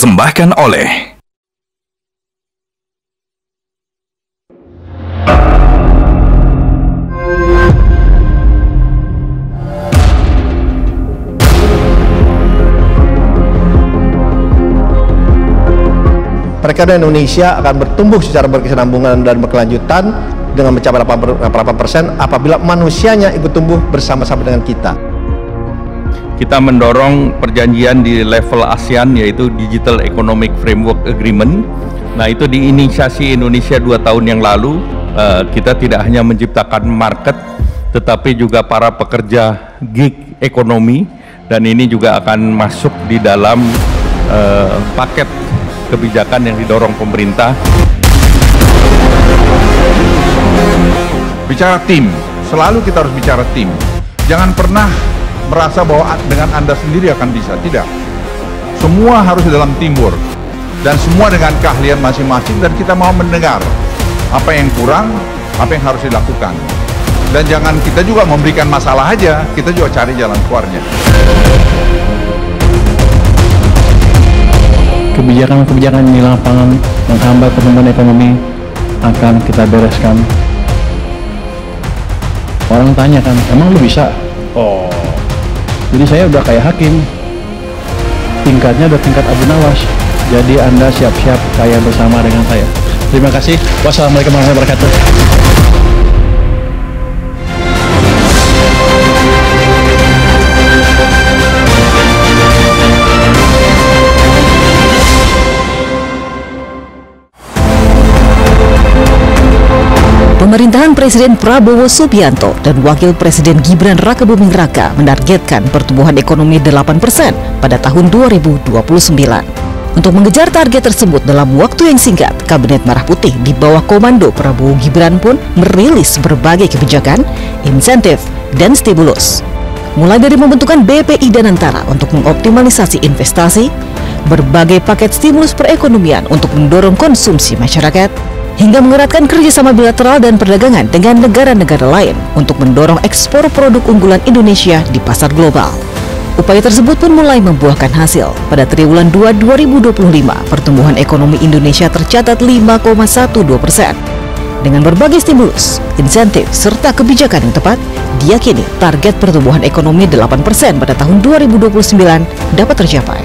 dipersembahkan oleh perekonomian Indonesia akan bertumbuh secara berkesinambungan dan berkelanjutan dengan mencapai 8% apabila manusianya ikut tumbuh bersama-sama dengan kita. Kita mendorong perjanjian di level ASEAN yaitu Digital Economic Framework Agreement. Nah, itu diinisiasi Indonesia 2 tahun yang lalu. Kita tidak hanya menciptakan market, tetapi juga para pekerja gig ekonomi, dan ini juga akan masuk di dalam paket kebijakan yang didorong pemerintah. Bicara tim, selalu kita harus bicara tim. Jangan pernah merasa bahwa dengan Anda sendiri akan bisa, tidak. Semua harus dalam teamwork dan semua dengan keahlian masing-masing, dan kita mau mendengar apa yang kurang, apa yang harus dilakukan. Dan jangan kita juga memberikan masalah aja, kita juga cari jalan keluarnya. Kebijakan-kebijakan di lapangan menghambat pertumbuhan ekonomi akan kita bereskan. Orang tanya kan, emang lu bisa? Oh, jadi saya udah kayak hakim, tingkatnya udah tingkat Abu Nawas. Jadi Anda siap-siap kaya bersama dengan saya. Terima kasih. Wassalamualaikum warahmatullahi wabarakatuh. Pemerintahan Presiden Prabowo Subianto dan Wakil Presiden Gibran Rakebuming Raka menargetkan pertumbuhan ekonomi 8% pada tahun 2029. Untuk mengejar target tersebut dalam waktu yang singkat, Kabinet Merah Putih di bawah komando Prabowo Gibran pun merilis berbagai kebijakan, insentif, dan stimulus. Mulai dari pembentukan BPI Danantara untuk mengoptimalisasi investasi, berbagai paket stimulus perekonomian untuk mendorong konsumsi masyarakat, hingga mengeratkan kerjasama bilateral dan perdagangan dengan negara-negara lain untuk mendorong ekspor produk unggulan Indonesia di pasar global. Upaya tersebut pun mulai membuahkan hasil. Pada triwulan 2 2025, pertumbuhan ekonomi Indonesia tercatat 5,12%. Dengan berbagai stimulus, insentif, serta kebijakan yang tepat, diyakini target pertumbuhan ekonomi 8% pada tahun 2029 dapat tercapai.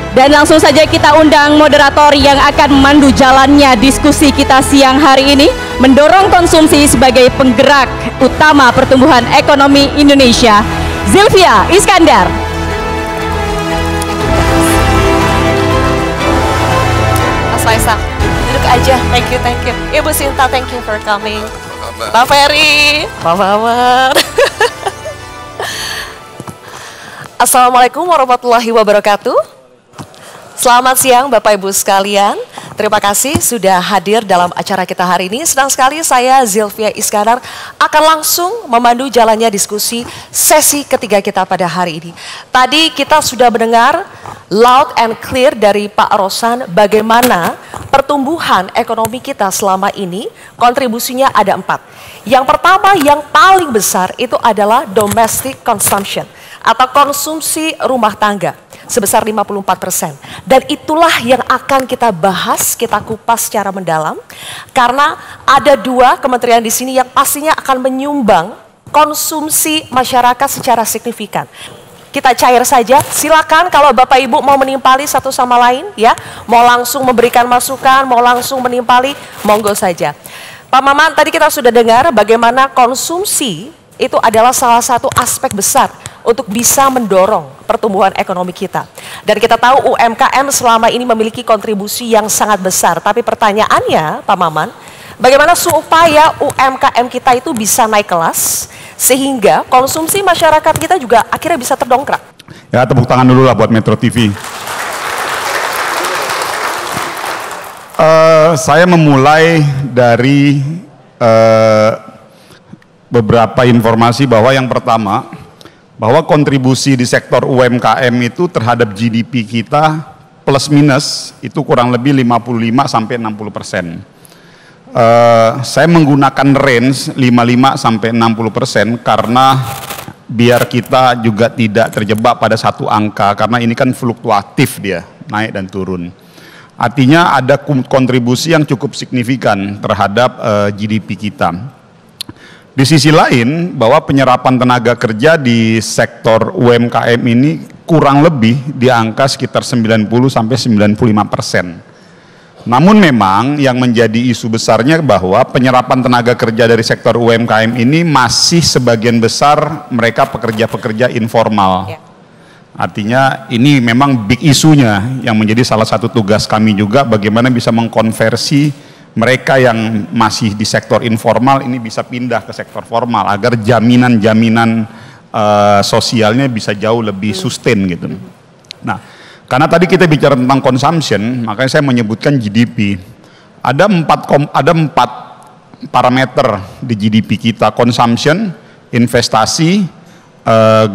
Dan langsung saja kita undang moderator yang akan memandu jalannya diskusi kita siang hari ini, mendorong konsumsi sebagai penggerak utama pertumbuhan ekonomi Indonesia, Zylvia Iskandar. Mas Faisal, duduk aja. Thank you. Ibu Sinta, thank you for coming. Pak Ferry, Pak Mawar. Assalamualaikum warahmatullahi wabarakatuh. Selamat siang Bapak Ibu sekalian, terima kasih sudah hadir dalam acara kita hari ini. Senang sekali saya Zylvia Iskandar akan langsung memandu jalannya diskusi sesi ketiga kita pada hari ini. Tadi kita sudah mendengar loud and clear dari Pak Rosan bagaimana pertumbuhan ekonomi kita selama ini, kontribusinya ada 4. Yang pertama yang paling besar itu adalah domestic consumption atau konsumsi rumah tangga sebesar 54%. Dan itulah yang akan kita bahas, kita kupas secara mendalam. Karena ada 2 kementerian di sini yang pastinya akan menyumbang konsumsi masyarakat secara signifikan. Kita cair saja, silakan kalau Bapak Ibu mau menimpali satu sama lain ya. Mau langsung memberikan masukan, mau langsung menimpali, monggo saja. Pak Maman, tadi kita sudah dengar bagaimana konsumsi itu adalah salah satu aspek besar untuk bisa mendorong pertumbuhan ekonomi kita. Dan kita tahu UMKM selama ini memiliki kontribusi yang sangat besar. Tapi pertanyaannya Pak Maman, bagaimana supaya UMKM kita itu bisa naik kelas sehingga konsumsi masyarakat kita juga akhirnya bisa terdongkrak? Ya, tepuk tangan dulu lah buat Metro TV. Saya memulai dari beberapa informasi bahwa yang pertama, bahwa kontribusi di sektor UMKM itu terhadap GDP kita plus minus itu kurang lebih 55-60%. Saya menggunakan range 55-60% karena biar kita juga tidak terjebak pada satu angka, karena ini kan fluktuatif dia, naik dan turun. Artinya ada kontribusi yang cukup signifikan terhadap GDP kita. Di sisi lain, bahwa penyerapan tenaga kerja di sektor UMKM ini kurang lebih di angka sekitar 90–95%. Namun memang yang menjadi isu besarnya bahwa penyerapan tenaga kerja dari sektor UMKM ini masih sebagian besar mereka pekerja-pekerja informal. Ya. Artinya ini memang big isunya yang menjadi salah satu tugas kami juga, bagaimana bisa mengkonversi mereka yang masih di sektor informal ini bisa pindah ke sektor formal agar jaminan-jaminan sosialnya bisa jauh lebih sustain gitu. Nah, karena tadi kita bicara tentang consumption, makanya saya menyebutkan GDP. Ada empat parameter di GDP kita: consumption, investasi,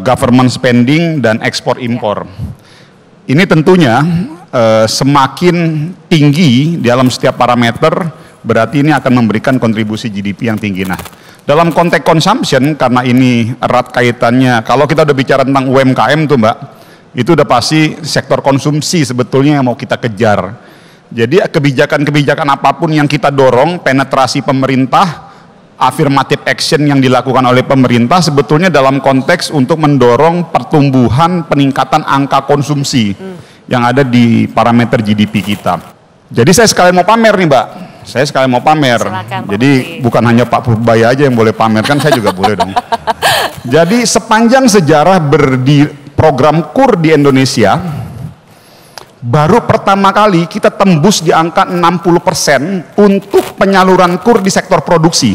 government spending, dan ekspor impor. Ini tentunya semakin tinggi dalam setiap parameter, berarti ini akan memberikan kontribusi GDP yang tinggi. Nah, dalam konteks consumption, karena ini erat kaitannya, kalau kita udah bicara tentang UMKM tuh Mbak, itu udah pasti sektor konsumsi sebetulnya yang mau kita kejar. Jadi kebijakan-kebijakan apapun yang kita dorong, penetrasi pemerintah, affirmative action yang dilakukan oleh pemerintah sebetulnya dalam konteks untuk mendorong pertumbuhan peningkatan angka konsumsi yang ada di parameter GDP kita. Jadi saya sekalian mau pamer nih Mbak, saya sekalian mau pamer. Silakan, jadi bukan hanya Pak Purbaya aja yang boleh pamer, kan saya juga boleh dong. Jadi sepanjang sejarah program KUR di Indonesia, baru pertama kali kita tembus di angka 60% untuk penyaluran KUR di sektor produksi.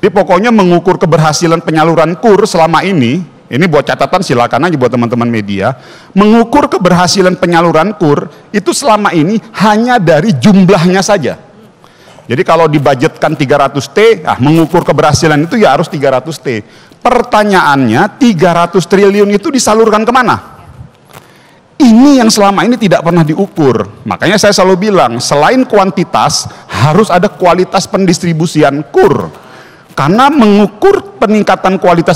Jadi pokoknya mengukur keberhasilan penyaluran KUR selama ini buat catatan silakan aja buat teman-teman media, mengukur keberhasilan penyaluran KUR itu selama ini hanya dari jumlahnya saja. Jadi kalau dibudgetkan 300T, mengukur keberhasilan itu ya harus 300T. Pertanyaannya 300 triliun itu disalurkan kemana? Ini yang selama ini tidak pernah diukur. Makanya saya selalu bilang, selain kuantitas harus ada kualitas pendistribusian KUR. Karena mengukur peningkatan kualitas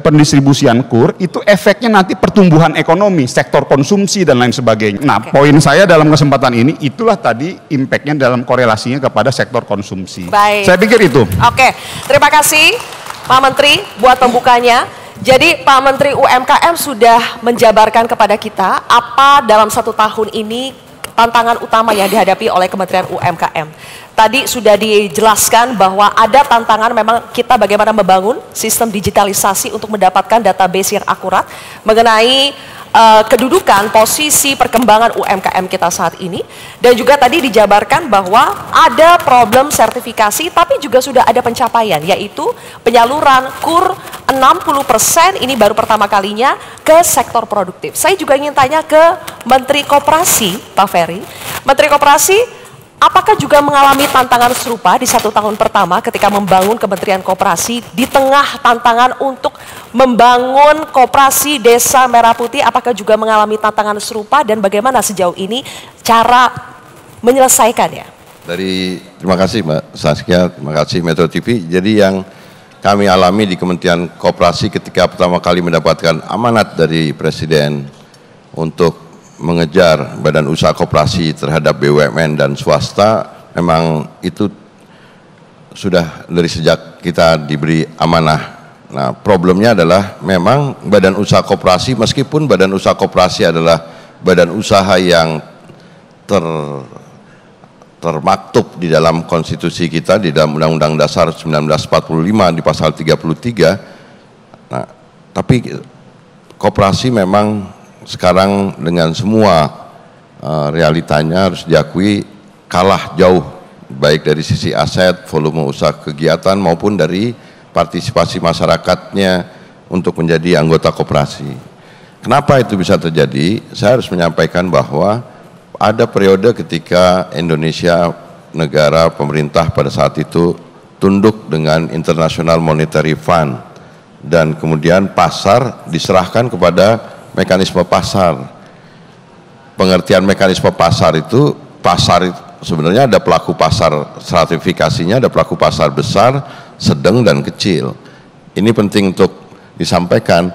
pendistribusian KUR itu efeknya nanti pertumbuhan ekonomi, sektor konsumsi dan lain sebagainya. Nah, poin saya dalam kesempatan ini itulah tadi impactnya dalam korelasinya kepada sektor konsumsi. Baik. Saya pikir itu. Oke, terima kasih Pak Menteri buat pembukanya. Jadi Pak Menteri UMKM sudah menjabarkan kepada kita apa dalam 1 tahun ini tantangan utama yang dihadapi oleh Kementerian UMKM. Tadi sudah dijelaskan bahwa ada tantangan memang kita bagaimana membangun sistem digitalisasi untuk mendapatkan database yang akurat mengenai kedudukan, posisi, perkembangan UMKM kita saat ini. Dan juga tadi dijabarkan bahwa ada problem sertifikasi tapi juga sudah ada pencapaian, yaitu penyaluran KUR 60% ini baru pertama kalinya ke sektor produktif. Saya juga ingin tanya ke Menteri Koperasi, Pak Ferry. Menteri Koperasi, apakah juga mengalami tantangan serupa di 1 tahun pertama ketika membangun Kementerian Koperasi di tengah tantangan untuk membangun koperasi Desa Merah Putih? Apakah juga mengalami tantangan serupa dan bagaimana sejauh ini cara menyelesaikannya? Terima kasih Mbak Saskia, terima kasih Metro TV. Jadi yang kami alami di Kementerian Koperasi ketika pertama kali mendapatkan amanat dari Presiden untuk mengejar badan usaha koperasi terhadap BUMN dan swasta, memang itu sudah dari sejak kita diberi amanah. Nah, problemnya adalah memang badan usaha koperasi, meskipun badan usaha koperasi adalah badan usaha yang termaktub di dalam konstitusi kita, di dalam Undang-Undang Dasar 1945 di pasal 33. Nah, tapi koperasi memang sekarang dengan semua realitanya harus diakui kalah jauh, baik dari sisi aset, volume usaha kegiatan maupun dari partisipasi masyarakatnya untuk menjadi anggota koperasi. Kenapa itu bisa terjadi? Saya harus menyampaikan bahwa ada periode ketika Indonesia, negara pemerintah pada saat itu tunduk dengan International Monetary Fund dan kemudian pasar diserahkan kepada mekanisme pasar. Pengertian mekanisme pasar itu, sebenarnya ada pelaku pasar stratifikasinya, ada pelaku pasar besar, sedang dan kecil. Ini penting untuk disampaikan.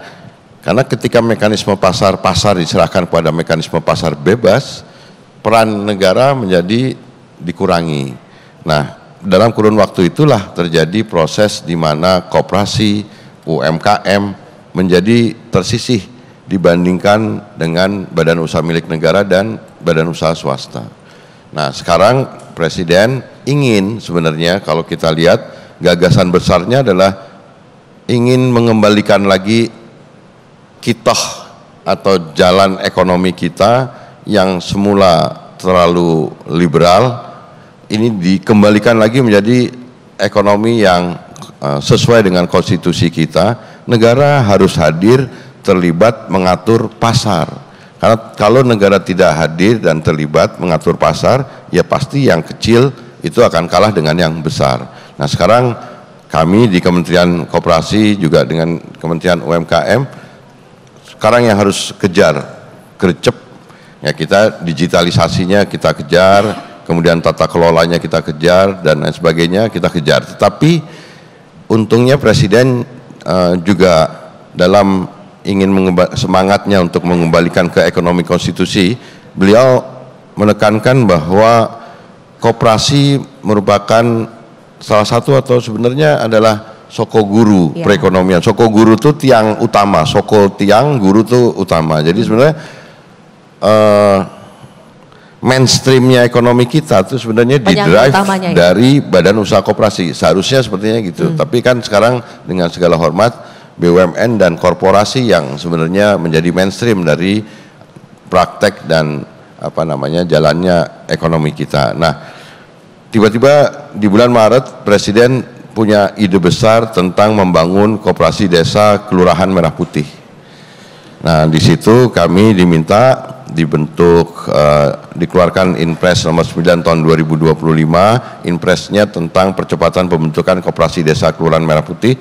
Karena ketika mekanisme pasar diserahkan kepada mekanisme pasar bebas, peran negara menjadi dikurangi. Nah, dalam kurun waktu itulah terjadi proses di mana koperasi, UMKM menjadi tersisih dibandingkan dengan badan usaha milik negara dan badan usaha swasta. Nah, sekarang Presiden ingin sebenarnya kalau kita lihat gagasan besarnya adalah ingin mengembalikan lagi kitoh atau jalan ekonomi kita yang semula terlalu liberal, ini dikembalikan lagi menjadi ekonomi yang sesuai dengan konstitusi kita. Negara harus hadir, terlibat, mengatur pasar. Karena kalau negara tidak hadir dan terlibat mengatur pasar, ya pasti yang kecil itu akan kalah dengan yang besar. Nah, sekarang kami di Kementerian Koperasi juga dengan Kementerian UMKM sekarang yang harus kejar, gercep, ya kita digitalisasinya kita kejar, kemudian tata kelolanya kita kejar, dan lain sebagainya kita kejar. Tetapi untungnya Presiden juga dalam ingin semangatnya untuk mengembalikan ke ekonomi konstitusi, beliau menekankan bahwa koperasi merupakan salah satu atau sebenarnya adalah soko guru perekonomian. Soko guru itu tiang utama, soko tiang, guru itu utama. Jadi sebenarnya mainstreamnya ekonomi kita itu sebenarnya didrive dari badan usaha koperasi. Seharusnya sepertinya gitu. Tapi kan sekarang dengan segala hormat BUMN dan korporasi yang sebenarnya menjadi mainstream dari praktek dan jalannya ekonomi kita. Nah, tiba-tiba di bulan Maret Presiden punya ide besar tentang membangun koperasi desa Kelurahan Merah Putih. Nah, di situ kami diminta dibentuk, dikeluarkan Inpres nomor 9 tahun 2025, Inpresnya tentang percepatan pembentukan koperasi desa Kelurahan Merah Putih,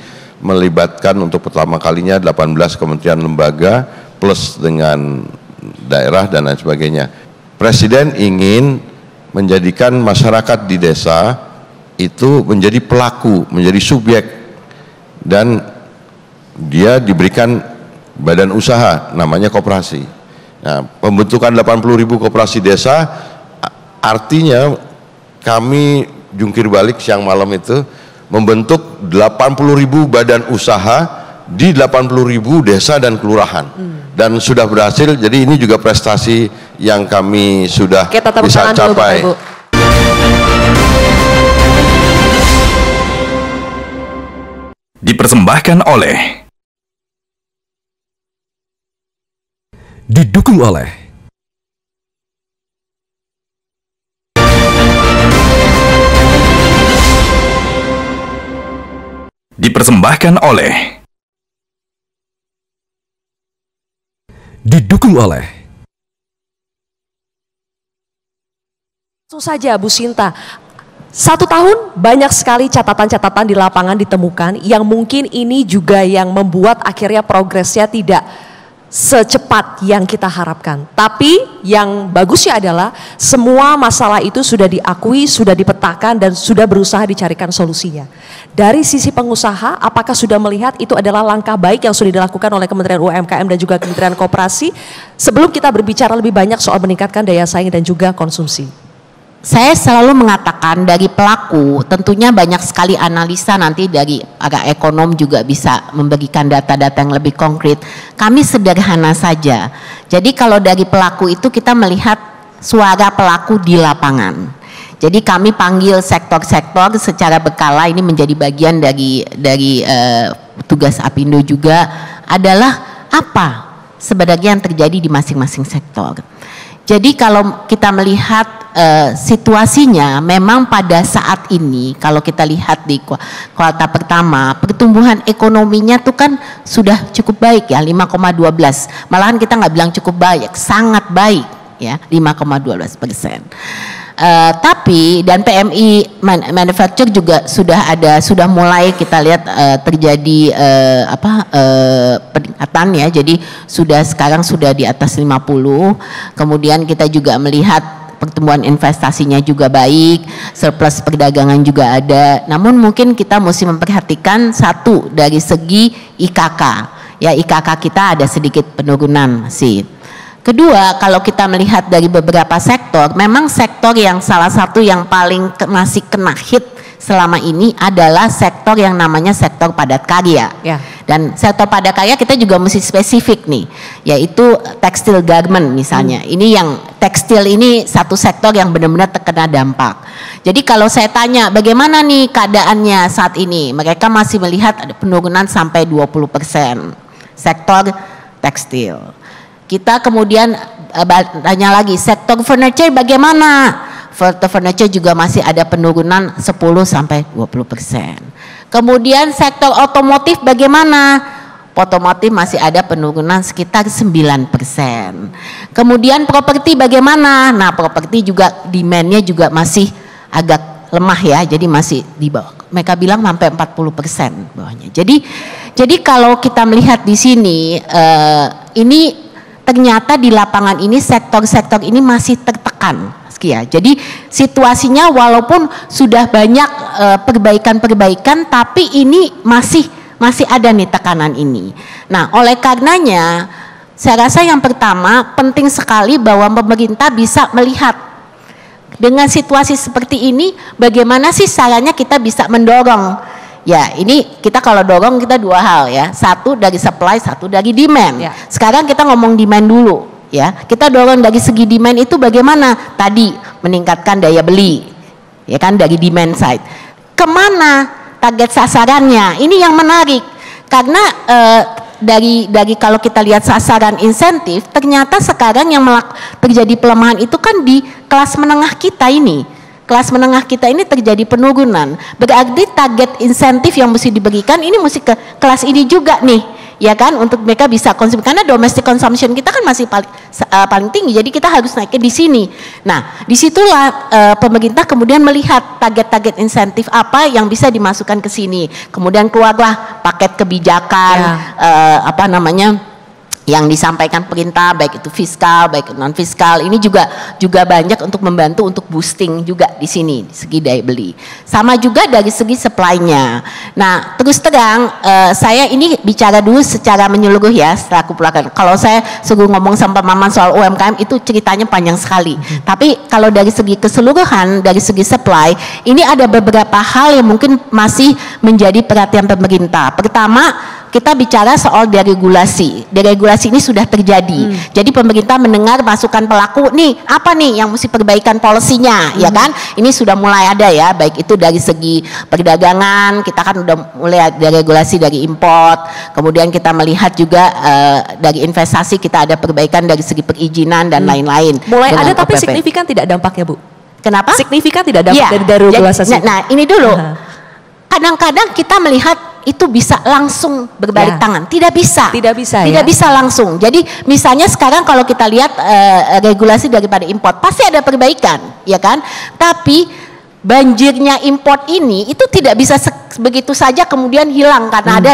melibatkan untuk pertama kalinya 18 kementerian lembaga plus dengan daerah dan lain sebagainya. Presiden ingin menjadikan masyarakat di desa itu menjadi pelaku, menjadi subjek, dan dia diberikan badan usaha namanya koperasi. Nah, pembentukan 80.000 koperasi desa artinya kami jungkir balik siang malam itu membentuk 80.000 badan usaha di 80.000 desa dan kelurahan. Dan sudah berhasil, jadi ini juga prestasi yang kami sudah bisa capai. Dipersembahkan oleh, didukung oleh dipersembahkan oleh, didukung oleh. Langsung saja Bu Sinta, 1 tahun banyak sekali catatan-catatan di lapangan ditemukan yang mungkin ini juga yang membuat akhirnya progresnya tidak secepat yang kita harapkan. Tapi yang bagusnya adalah semua masalah itu sudah diakui, sudah dipetakan dan sudah berusaha dicarikan solusinya. Dari sisi pengusaha, apakah sudah melihat itu adalah langkah baik yang sudah dilakukan oleh Kementerian UMKM dan juga Kementerian Koperasi sebelum kita berbicara lebih banyak soal meningkatkan daya saing dan juga konsumsi? Saya selalu mengatakan dari pelaku tentunya banyak sekali analisa, nanti dari agak ekonom juga bisa memberikan data-data yang lebih konkret. Kami sederhana saja. Jadi kalau dari pelaku itu kita melihat suara pelaku di lapangan. Jadi kami panggil sektor-sektor secara berkala, ini menjadi bagian dari tugas Apindo juga, adalah apa sebenarnya yang terjadi di masing-masing sektor. Jadi kalau kita melihat situasinya memang pada saat ini, kalau kita lihat di kuartal pertama pertumbuhan ekonominya tuh kan sudah cukup baik ya, 5,12, malahan kita nggak bilang cukup baik, sangat baik ya, 5,12%. Tapi dan PMI manufacture juga sudah mulai kita lihat terjadi peningkatan ya, jadi sekarang sudah di atas 50. Kemudian kita juga melihat pertumbuhan investasinya juga baik, surplus perdagangan juga ada. Namun mungkin kita mesti memperhatikan satu dari segi IKK. Ya, IKK kita ada sedikit penurunan sih. Kedua, kalau kita melihat dari beberapa sektor, memang sektor yang salah satu yang paling masih kena hit selama ini adalah sektor yang namanya sektor padat karya. Ya. Dan sektor padat karya kita juga mesti spesifik nih, yaitu tekstil garment misalnya. Ini yang tekstil ini satu sektor yang benar-benar terkena dampak. Jadi kalau saya tanya bagaimana nih keadaannya saat ini, mereka masih melihat ada penurunan sampai 20% sektor tekstil. Kita kemudian tanya lagi sektor furniture bagaimana? Furniture juga masih ada penurunan 10-20%. Kemudian sektor otomotif bagaimana? Otomotif masih ada penurunan sekitar 9%. Kemudian properti bagaimana? Nah, properti juga demand-nya juga masih agak lemah ya, jadi masih di bawah. Mereka bilang sampai 40% bawahnya. Jadi kalau kita melihat di sini, ini ternyata di lapangan ini sektor-sektor ini masih tertekan. Ya, jadi situasinya walaupun sudah banyak perbaikan-perbaikan, tapi ini masih ada nih tekanan ini. Nah, oleh karenanya saya rasa yang pertama penting sekali bahwa pemerintah bisa melihat dengan situasi seperti ini bagaimana sih caranya kita bisa mendorong. Ya, ini kita kalau dorong kita dua hal ya, satu dari supply, satu dari demand. Ya. Sekarang kita ngomong demand dulu. Ya, kita dorong dari segi demand itu bagaimana? Tadi meningkatkan daya beli, ya kan, dari demand side. Kemana target sasarannya? Ini yang menarik karena dari kalau kita lihat sasaran insentif, ternyata sekarang yang terjadi pelemahan itu kan di kelas menengah kita ini. Kelas menengah kita ini terjadi penurunan. Berarti target insentif yang mesti diberikan ini mesti ke kelas ini juga nih. Ya kan, untuk mereka bisa konsumsi karena domestic consumption kita kan masih paling tinggi, jadi kita harus naiknya di sini. Nah, disitulah pemerintah kemudian melihat target-target insentif apa yang bisa dimasukkan ke sini. Kemudian keluarlah paket kebijakan yang disampaikan perintah, baik itu fiskal, baik non fiskal. Ini juga banyak untuk membantu untuk boosting juga di sini segi daya beli. Sama juga dari segi supply-nya. Nah, terus terang saya ini bicara dulu secara menyeluruh ya selaku pelaku. Kalau saya suruh ngomong sama Maman soal UMKM itu ceritanya panjang sekali. Tapi kalau dari segi keseluruhan, dari segi supply, ini ada beberapa hal yang mungkin masih menjadi perhatian pemerintah. Pertama, kita bicara soal deregulasi. Deregulasi ini sudah terjadi. Jadi pemerintah mendengar masukan pelaku nih, apa nih yang mesti perbaikan polisinya, ya kan? Ini sudah mulai ada ya, baik itu dari segi perdagangan, kita kan udah mulai deregulasi dari import. Kemudian kita melihat juga dari investasi kita ada perbaikan dari segi perizinan dan lain-lain. Mulai ada tapi signifikan tidak dampaknya, Bu? Kenapa? Signifikan tidak dampak dari deregulasi. Nah, ini dulu. Kadang-kadang kita melihat itu bisa langsung berbalik tangan, tidak bisa langsung. Jadi misalnya sekarang kalau kita lihat regulasi daripada import pasti ada perbaikan, ya kan? Tapi banjirnya import ini itu tidak bisa begitu saja kemudian hilang karena ada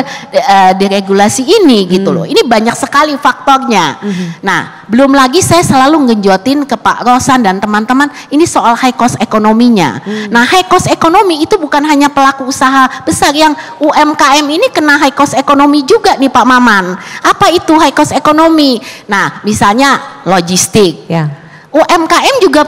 deregulasi ini gitu loh. Ini banyak sekali faktornya. Nah, belum lagi saya selalu ngejotin ke Pak Rosan dan teman-teman ini soal high cost ekonominya. Nah, high cost ekonomi itu bukan hanya pelaku usaha besar, yang UMKM ini kena high cost ekonomi juga nih Pak Maman. Apa itu high cost ekonomi? Nah, misalnya logistik. Ya. UMKM juga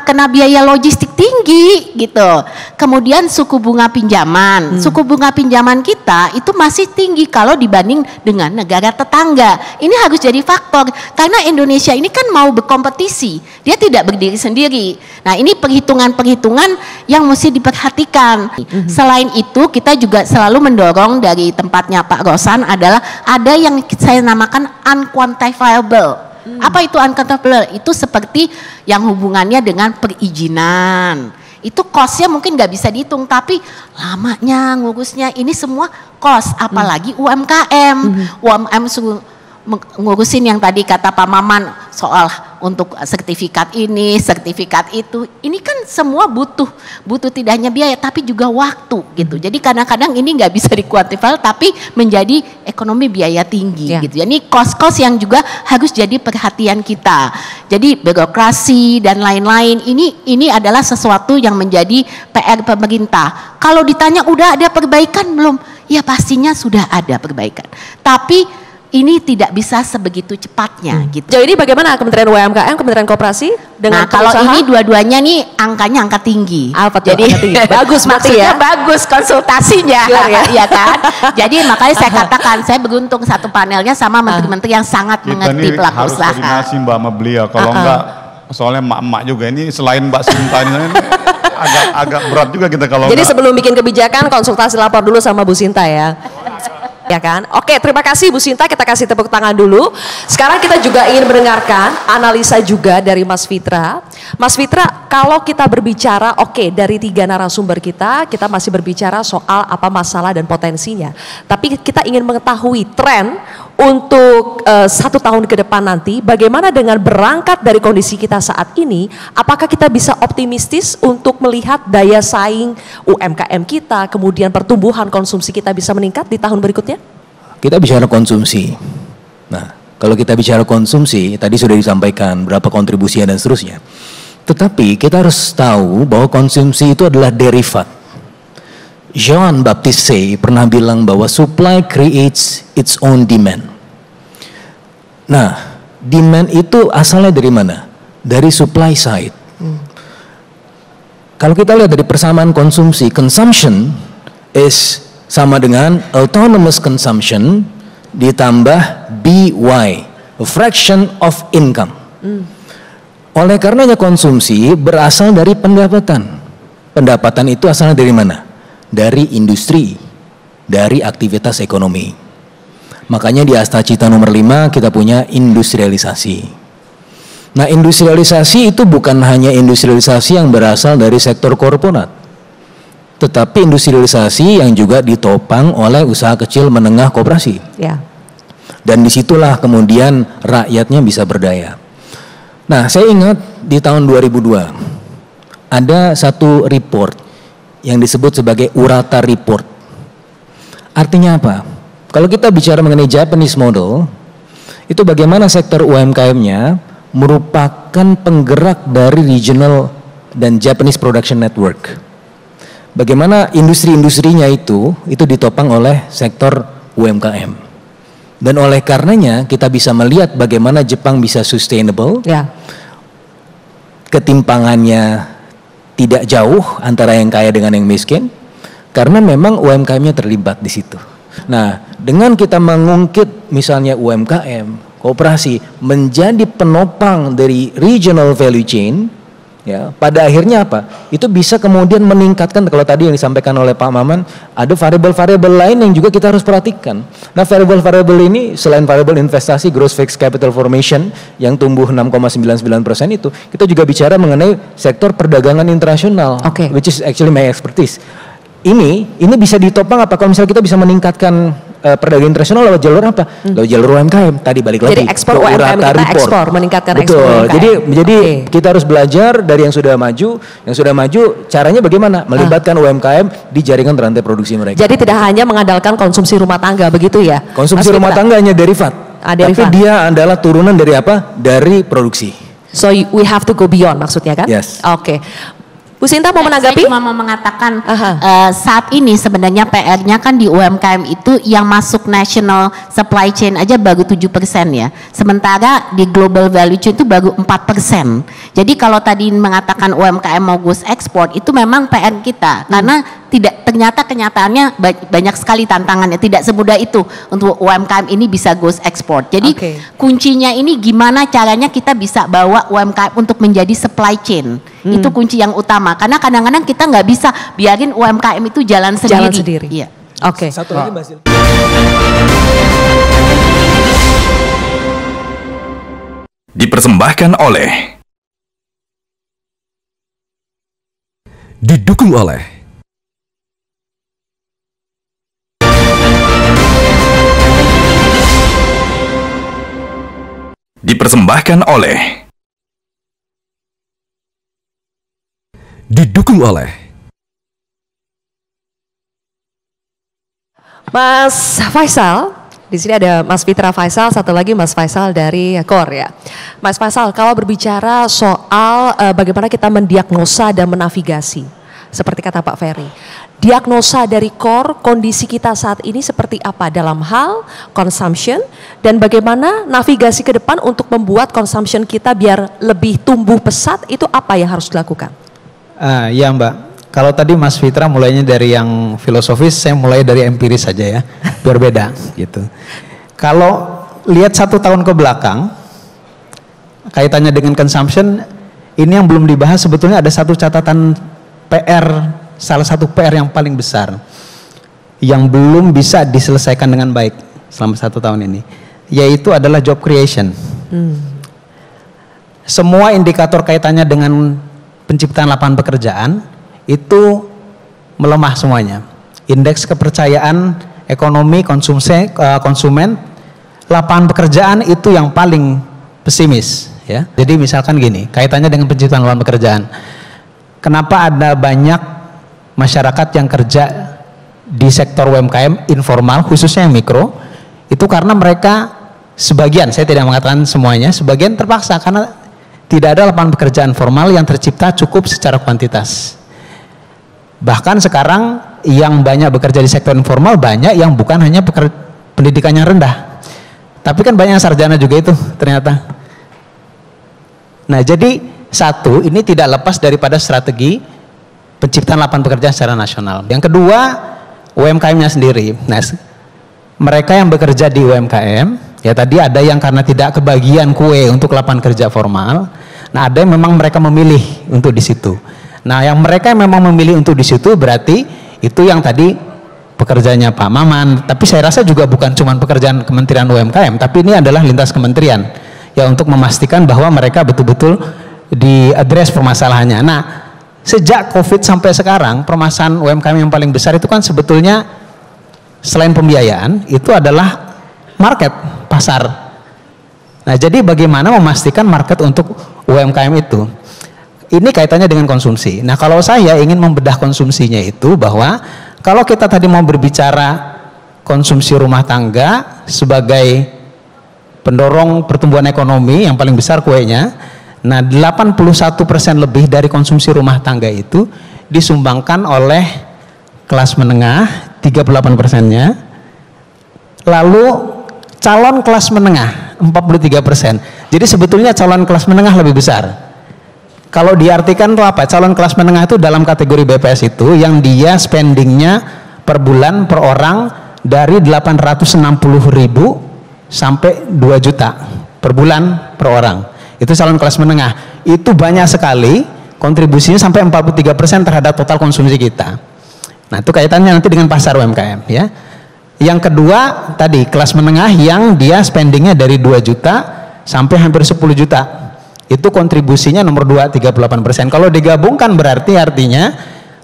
kena biaya logistik tinggi gitu. Kemudian suku bunga pinjaman. Suku bunga pinjaman kita itu masih tinggi kalau dibanding dengan negara tetangga. Ini harus jadi faktor karena Indonesia ini kan mau berkompetisi. Dia tidak berdiri sendiri. Nah, ini perhitungan-perhitungan yang mesti diperhatikan. Selain itu, kita juga selalu mendorong dari tempatnya Pak Rosan adalah ada yang saya namakan unquantifiable. Apa itu unquantifiable? Itu seperti yang hubungannya dengan perizinan. Itu cost-nya mungkin nggak bisa dihitung, tapi lamanya ngurusnya ini semua cost. Apalagi UMKM. UMKM ngurusin yang tadi kata Pak Maman soal untuk sertifikat ini, sertifikat itu. Ini kan semua butuh tidak hanya biaya tapi juga waktu gitu. Jadi kadang-kadang ini nggak bisa dikuantifikasi tapi menjadi ekonomi biaya tinggi gitu. Jadi cost-cost yang juga harus jadi perhatian kita. Jadi birokrasi dan lain-lain ini adalah sesuatu yang menjadi PR pemerintah. Kalau ditanya udah ada perbaikan belum? Ya pastinya sudah ada perbaikan. Tapi ini tidak bisa sebegitu cepatnya gitu. Jadi ini bagaimana Kementerian UMKM, Kementerian Koperasi dengan kalau ini dua-duanya nih angkanya angka tinggi. Jadi angka tinggi. Bagus maksudnya bagus konsultasinya ya kan. Jadi makanya saya katakan saya beruntung satu panelnya sama menteri-menteri yang sangat mengerti pelaku usaha. Harus koordinasi Mbak sama beliau. Kalau enggak soalnya emak-emak juga ini selain Mbak Sinta ini agak berat juga kita kalau Jadi sebelum bikin kebijakan konsultasi lapor dulu sama Bu Sinta ya. Ya kan? Oke, terima kasih Bu Sinta, kita kasih tepuk tangan dulu. Sekarang kita juga ingin mendengarkan analisa juga dari Mas Fitra. Mas Fitra, kalau kita berbicara dari 3 narasumber kita masih berbicara soal apa masalah dan potensinya. Tapi kita ingin mengetahui tren untuk 1 tahun ke depan nanti, bagaimana dengan berangkat dari kondisi kita saat ini, apakah kita bisa optimistis untuk melihat daya saing UMKM kita, kemudian pertumbuhan konsumsi kita bisa meningkat di tahun berikutnya? Kita bicara konsumsi. Nah, kalau kita bicara konsumsi, tadi sudah disampaikan berapa kontribusinya dan seterusnya. Tetapi kita harus tahu bahwa konsumsi itu adalah derivat. Jean Baptiste Say pernah bilang bahwa supply creates its own demand. Nah, demand itu asalnya dari mana? Dari supply side. Kalau kita lihat dari persamaan konsumsi, consumption is sama dengan autonomous consumption ditambah BY, a fraction of income. Oleh karenanya konsumsi berasal dari pendapatan. Pendapatan itu asalnya dari mana? Dari industri, dari aktivitas ekonomi. Makanya di Asta Cita nomor 5 kita punya industrialisasi. Nah, industrialisasi itu bukan hanya industrialisasi yang berasal dari sektor korporat, tetapi industrialisasi yang juga ditopang oleh usaha kecil menengah koperasi. Dan disitulah kemudian rakyatnya bisa berdaya. Nah, saya ingat di tahun 2002 ada satu report yang disebut sebagai Urata Report. Artinya apa? Kalau kita bicara mengenai Japanese model, itu bagaimana sektor UMKM-nya merupakan penggerak dari regional dan Japanese production network. Bagaimana industri-industrinya itu ditopang oleh sektor UMKM. Dan oleh karenanya kita bisa melihat bagaimana Jepang bisa sustainable. Ketimpangannya tidak jauh antara yang kaya dengan yang miskin, karena memang UMKM-nya terlibat di situ. Nah, dengan kita mengungkit misalnya UMKM, koperasi menjadi penopang dari regional value chain, ya, pada akhirnya apa? Itu bisa kemudian meningkatkan, kalau tadi yang disampaikan oleh Pak Maman, ada variabel-variabel lain yang juga kita harus perhatikan. Nah, variabel-variabel ini selain variabel investasi, gross fixed capital formation yang tumbuh 6,99% itu, kita juga bicara mengenai sektor perdagangan internasional, which is actually my expertise. Ini bisa ditopang apa kalau misalnya kita bisa meningkatkan perdagangan internasional lewat jalur apa? Lewat jalur UMKM. Tadi balik lagi. Jadi ekspor UMKM kita ekspor, meningkatkan ekspor UMKM. Jadi kita harus belajar dari yang sudah maju. Yang sudah maju caranya bagaimana? Melibatkan UMKM di jaringan rantai produksi mereka. Jadi tidak hanya mengandalkan konsumsi rumah tangga begitu ya? Konsumsi rumah tangga hanya derivat. Tapi dia adalah turunan dari apa? Dari produksi. So we have to go beyond maksudnya kan? Yes. Oke. Bu Sinta mau menanggapi? Saya cuma mau mengatakan saat ini sebenarnya PR-nya kan di UMKM itu yang masuk national supply chain aja baru 7% ya. Sementara di global value chain itu baru 4%. Jadi kalau tadi mengatakan UMKM mau goes ekspor itu memang PR kita. Karena ternyata kenyataannya banyak sekali tantangannya. Tidak semudah itu untuk UMKM ini bisa goes ekspor. Jadi kuncinya ini gimana caranya kita bisa bawa UMKM untuk menjadi supply chain. Itu kunci yang utama. Karena kadang-kadang kita nggak bisa biarin UMKM itu jalan sendiri. Iya. Oke. Satu lagi Mbak Sil. Dipersembahkan oleh didukung oleh dipersembahkan oleh didukung oleh Mas Faisal. Di sini ada Mas Fitra Faisal, satu lagi Mas Faisal dari KOR ya. Mas Faisal, kalau berbicara soal bagaimana kita mendiagnosa dan menavigasi, seperti kata Pak Ferry, diagnosa dari KOR kondisi kita saat ini seperti apa dalam hal consumption dan bagaimana navigasi ke depan untuk membuat consumption kita biar lebih tumbuh pesat, itu apa yang harus dilakukan? Ya Mbak, kalau tadi Mas Fitra mulainya dari yang filosofis, saya mulai dari empiris saja ya, biar beda gitu. Kalau lihat 1 tahun ke belakang, kaitannya dengan consumption, ini yang belum dibahas sebetulnya ada satu catatan PR, salah satu PR yang paling besar, yang belum bisa diselesaikan dengan baik selama 1 tahun ini, yaitu adalah job creation. Semua indikator kaitannya dengan penciptaan lapangan pekerjaan itu melemah semuanya. Indeks kepercayaan ekonomi konsumen, lapangan pekerjaan itu yang paling pesimis ya. Jadi misalkan gini, kaitannya dengan penciptaan lapangan pekerjaan. Kenapa ada banyak masyarakat yang kerja di sektor UMKM informal, khususnya yang mikro? Itu karena mereka sebagian, saya tidak mengatakan semuanya, sebagian terpaksa karena tidak ada lapangan pekerjaan formal yang tercipta cukup secara kuantitas. Bahkan sekarang yang banyak bekerja di sektor informal banyak yang bukan hanya pendidikannya rendah, tapi kan banyak sarjana juga itu ternyata. Nah jadi satu, ini tidak lepas daripada strategi penciptaan lapangan pekerjaan secara nasional. Yang kedua, UMKM-nya sendiri. Nah, mereka yang bekerja di UMKM, ya tadi ada yang karena tidak kebagian kue untuk lapangan kerja formal. Nah, ada yang memang mereka memilih untuk di situ. Nah, yang mereka yang memang memilih untuk di situ berarti itu yang tadi pekerjaannya Pak Maman. Tapi saya rasa juga bukan cuma pekerjaan Kementerian UMKM, tapi ini adalah lintas kementerian ya untuk memastikan bahwa mereka betul-betul diadres permasalahannya. Nah, sejak COVID sampai sekarang permasalahan UMKM yang paling besar itu kan sebetulnya selain pembiayaan itu adalah market, pasar. Nah, jadi bagaimana memastikan market untuk UMKM itu? Ini kaitannya dengan konsumsi. Nah, kalau saya ingin membedah konsumsinya itu bahwa kalau kita tadi mau berbicara konsumsi rumah tangga sebagai pendorong pertumbuhan ekonomi yang paling besar kuenya, nah 81% lebih dari konsumsi rumah tangga itu disumbangkan oleh kelas menengah, 38%-nya. Lalu calon kelas menengah 43%. Jadi sebetulnya calon kelas menengah lebih besar. Kalau diartikan itu apa? Calon kelas menengah itu dalam kategori BPS itu yang dia spendingnya per bulan per orang dari 860.000 sampai 2 juta per bulan per orang. Itu calon kelas menengah. Itu banyak sekali, kontribusinya sampai 43% terhadap total konsumsi kita. Nah, itu kaitannya nanti dengan pasar UMKM ya. Yang kedua tadi kelas menengah yang dia spendingnya dari 2 juta sampai hampir 10 juta. Itu kontribusinya nomor 2, 38%. Kalau digabungkan berarti artinya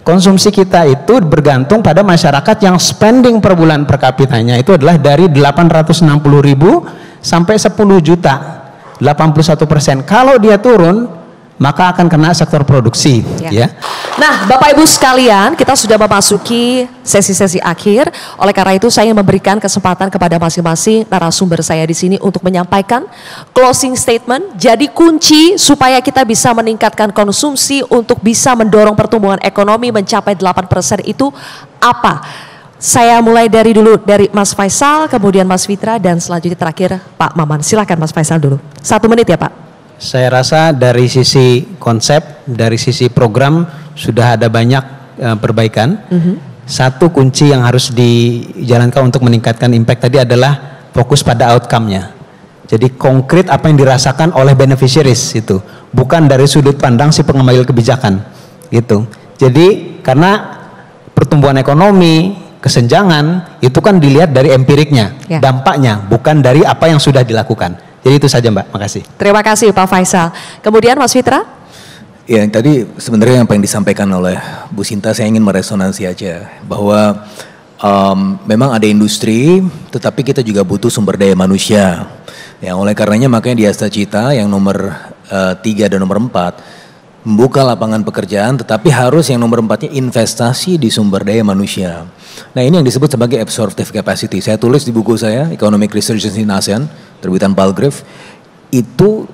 konsumsi kita itu bergantung pada masyarakat yang spending per bulan per kapitanya itu adalah dari 860.000 sampai 10 juta. 81%. Kalau dia turun, maka akan kena sektor produksi ya. Nah, Bapak Ibu sekalian, kita sudah memasuki sesi-sesi akhir. Oleh karena itu saya memberikan kesempatan kepada masing-masing narasumber saya di sini untuk menyampaikan closing statement. Jadi kunci supaya kita bisa meningkatkan konsumsi untuk bisa mendorong pertumbuhan ekonomi mencapai 8% itu apa? Saya mulai dari Mas Faisal, kemudian Mas Fitra, dan selanjutnya terakhir Pak Maman. Silakan Mas Faisal dulu. 1 menit ya Pak. Saya rasa dari sisi konsep, dari sisi program sudah ada banyak perbaikan. Satu kunci yang harus dijalankan untuk meningkatkan impact tadi adalah fokus pada outcome-nya. Jadi konkret apa yang dirasakan oleh beneficiaries itu, bukan dari sudut pandang si pengambil kebijakan gitu. Jadi karena pertumbuhan ekonomi, kesenjangan itu kan dilihat dari empiriknya, dampaknya, bukan dari apa yang sudah dilakukan. Jadi itu saja Mbak, makasih. Terima kasih Pak Faisal. Kemudian Mas Fitra? Ya, yang tadi sebenarnya yang pengen disampaikan oleh Bu Sinta, saya ingin meresonansi aja bahwa memang ada industri, tetapi kita juga butuh sumber daya manusia. Ya, oleh karenanya makanya di Asta Cita yang nomor 3 dan nomor 4 membuka lapangan pekerjaan, tetapi harus yang nomor 4-nya investasi di sumber daya manusia. Nah, ini yang disebut sebagai absorptive capacity. Saya tulis di buku saya, Economic Resurgence in ASEAN, terbitan Palgrave, itu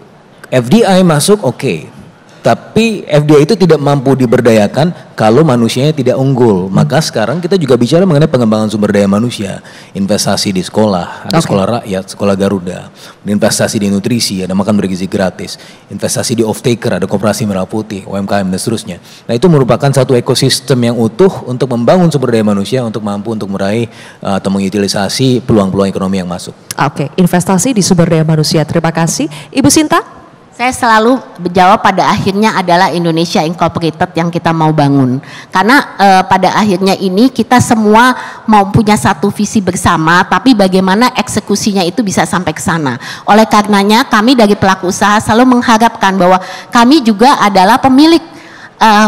FDI masuk oke. Tapi FDI itu tidak mampu diberdayakan kalau manusianya tidak unggul. Maka sekarang kita juga bicara mengenai pengembangan sumber daya manusia. Investasi di sekolah, ada sekolah rakyat, sekolah Garuda. Investasi di nutrisi, ada makan bergizi gratis. Investasi di off-taker, ada Koperasi Merah Putih, UMKM dan seterusnya. Nah, itu merupakan satu ekosistem yang utuh untuk membangun sumber daya manusia untuk mampu untuk meraih atau mengutilisasi peluang-peluang ekonomi yang masuk. Oke, investasi di sumber daya manusia. Terima kasih. Ibu Sinta? Saya selalu menjawab pada akhirnya adalah Indonesia Incorporated yang kita mau bangun. Karena pada akhirnya ini kita semua mau punya satu visi bersama, tapi bagaimana eksekusinya itu bisa sampai ke sana. Oleh karenanya kami dari pelaku usaha selalu mengharapkan bahwa kami juga adalah pemilik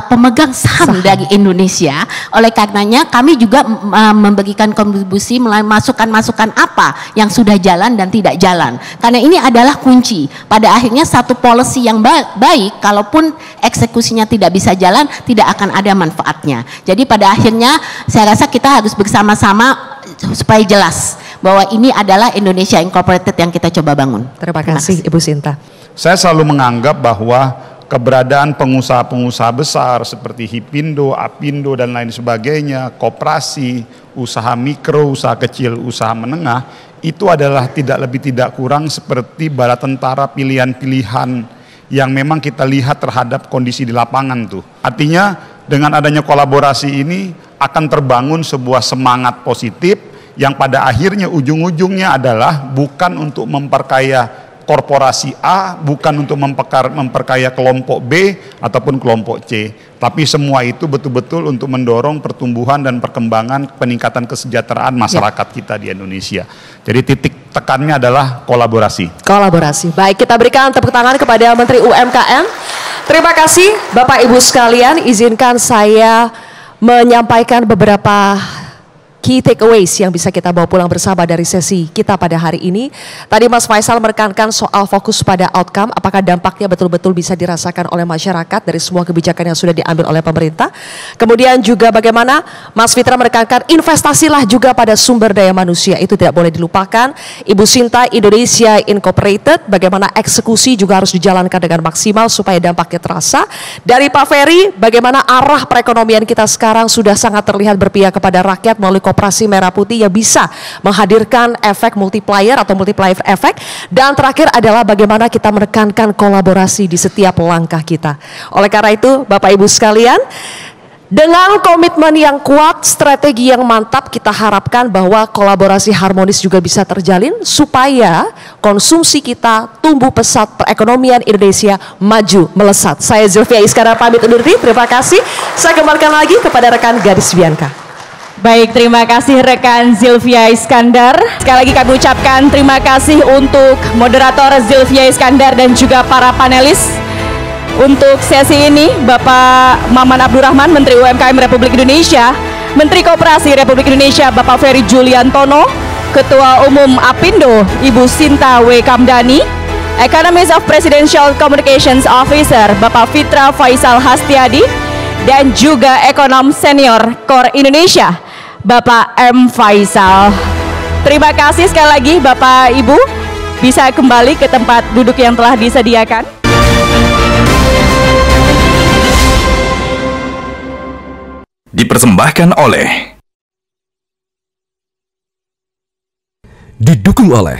pemegang saham dari Indonesia. Oleh karenanya kami juga memberikan kontribusi melalui masukan-masukan apa yang sudah jalan dan tidak jalan. Karena ini adalah kunci. Pada akhirnya satu policy yang baik, kalaupun eksekusinya tidak bisa jalan, tidak akan ada manfaatnya. Jadi pada akhirnya saya rasa kita harus bersama-sama supaya jelas bahwa ini adalah Indonesia Incorporated yang kita coba bangun. Terima kasih Ibu Sinta. Saya selalu menganggap bahwa keberadaan pengusaha-pengusaha besar seperti Hipindo, Apindo dan lain sebagainya, koperasi, usaha mikro, usaha kecil, usaha menengah, itu adalah tidak lebih tidak kurang seperti bala tentara pilihan-pilihan yang memang kita lihat terhadap kondisi di lapangan tuh. Artinya dengan adanya kolaborasi ini akan terbangun sebuah semangat positif yang pada akhirnya ujung-ujungnya adalah bukan untuk memperkaya korporasi A, bukan untuk memperkaya kelompok B ataupun kelompok C, tapi semua itu betul-betul untuk mendorong pertumbuhan dan perkembangan peningkatan kesejahteraan masyarakat kita di Indonesia. Jadi titik tekannya adalah kolaborasi. Kolaborasi. Baik, kita berikan tepuk tangan kepada Menteri UMKM. Terima kasih Bapak Ibu sekalian, izinkan saya menyampaikan beberapa key takeaways yang bisa kita bawa pulang bersama dari sesi kita pada hari ini. Tadi Mas Faisal menekankan soal fokus pada outcome, apakah dampaknya betul-betul bisa dirasakan oleh masyarakat dari semua kebijakan yang sudah diambil oleh pemerintah. Kemudian juga bagaimana Mas Fitra menekankan investasilah juga pada sumber daya manusia, itu tidak boleh dilupakan. Ibu Sinta, Indonesia Incorporated, bagaimana eksekusi juga harus dijalankan dengan maksimal supaya dampaknya terasa. Dari Pak Ferry, bagaimana arah perekonomian kita sekarang sudah sangat terlihat berpihak kepada rakyat melalui Koperasi Merah Putih yang bisa menghadirkan efek multiplier atau multiplier efek. Dan terakhir adalah bagaimana kita menekankan kolaborasi di setiap langkah kita. Oleh karena itu Bapak Ibu sekalian, dengan komitmen yang kuat, strategi yang mantap, kita harapkan bahwa kolaborasi harmonis juga bisa terjalin supaya konsumsi kita tumbuh pesat, perekonomian Indonesia maju melesat. Saya Zilvia Iskandar pamit undur diri, terima kasih. Saya kembalikan lagi kepada rekan Gadis Bianca. Baik, terima kasih rekan Zilvia Iskandar. Sekali lagi kami ucapkan terima kasih untuk moderator Zilvia Iskandar dan juga para panelis. Untuk sesi ini, Bapak Maman Abdurrahman, Menteri UMKM Republik Indonesia, Menteri Koperasi Republik Indonesia, Bapak Ferry Juliantono, Ketua Umum Apindo, Ibu Sinta W. Kamdani, Economist of Presidential Communications Officer, Bapak Fitra Faisal Hastiadi, dan juga Ekonom Senior Core Indonesia, Bapak M. Faisal. Terima kasih sekali lagi Bapak Ibu, bisa kembali ke tempat duduk yang telah disediakan. Dipersembahkan oleh, didukung oleh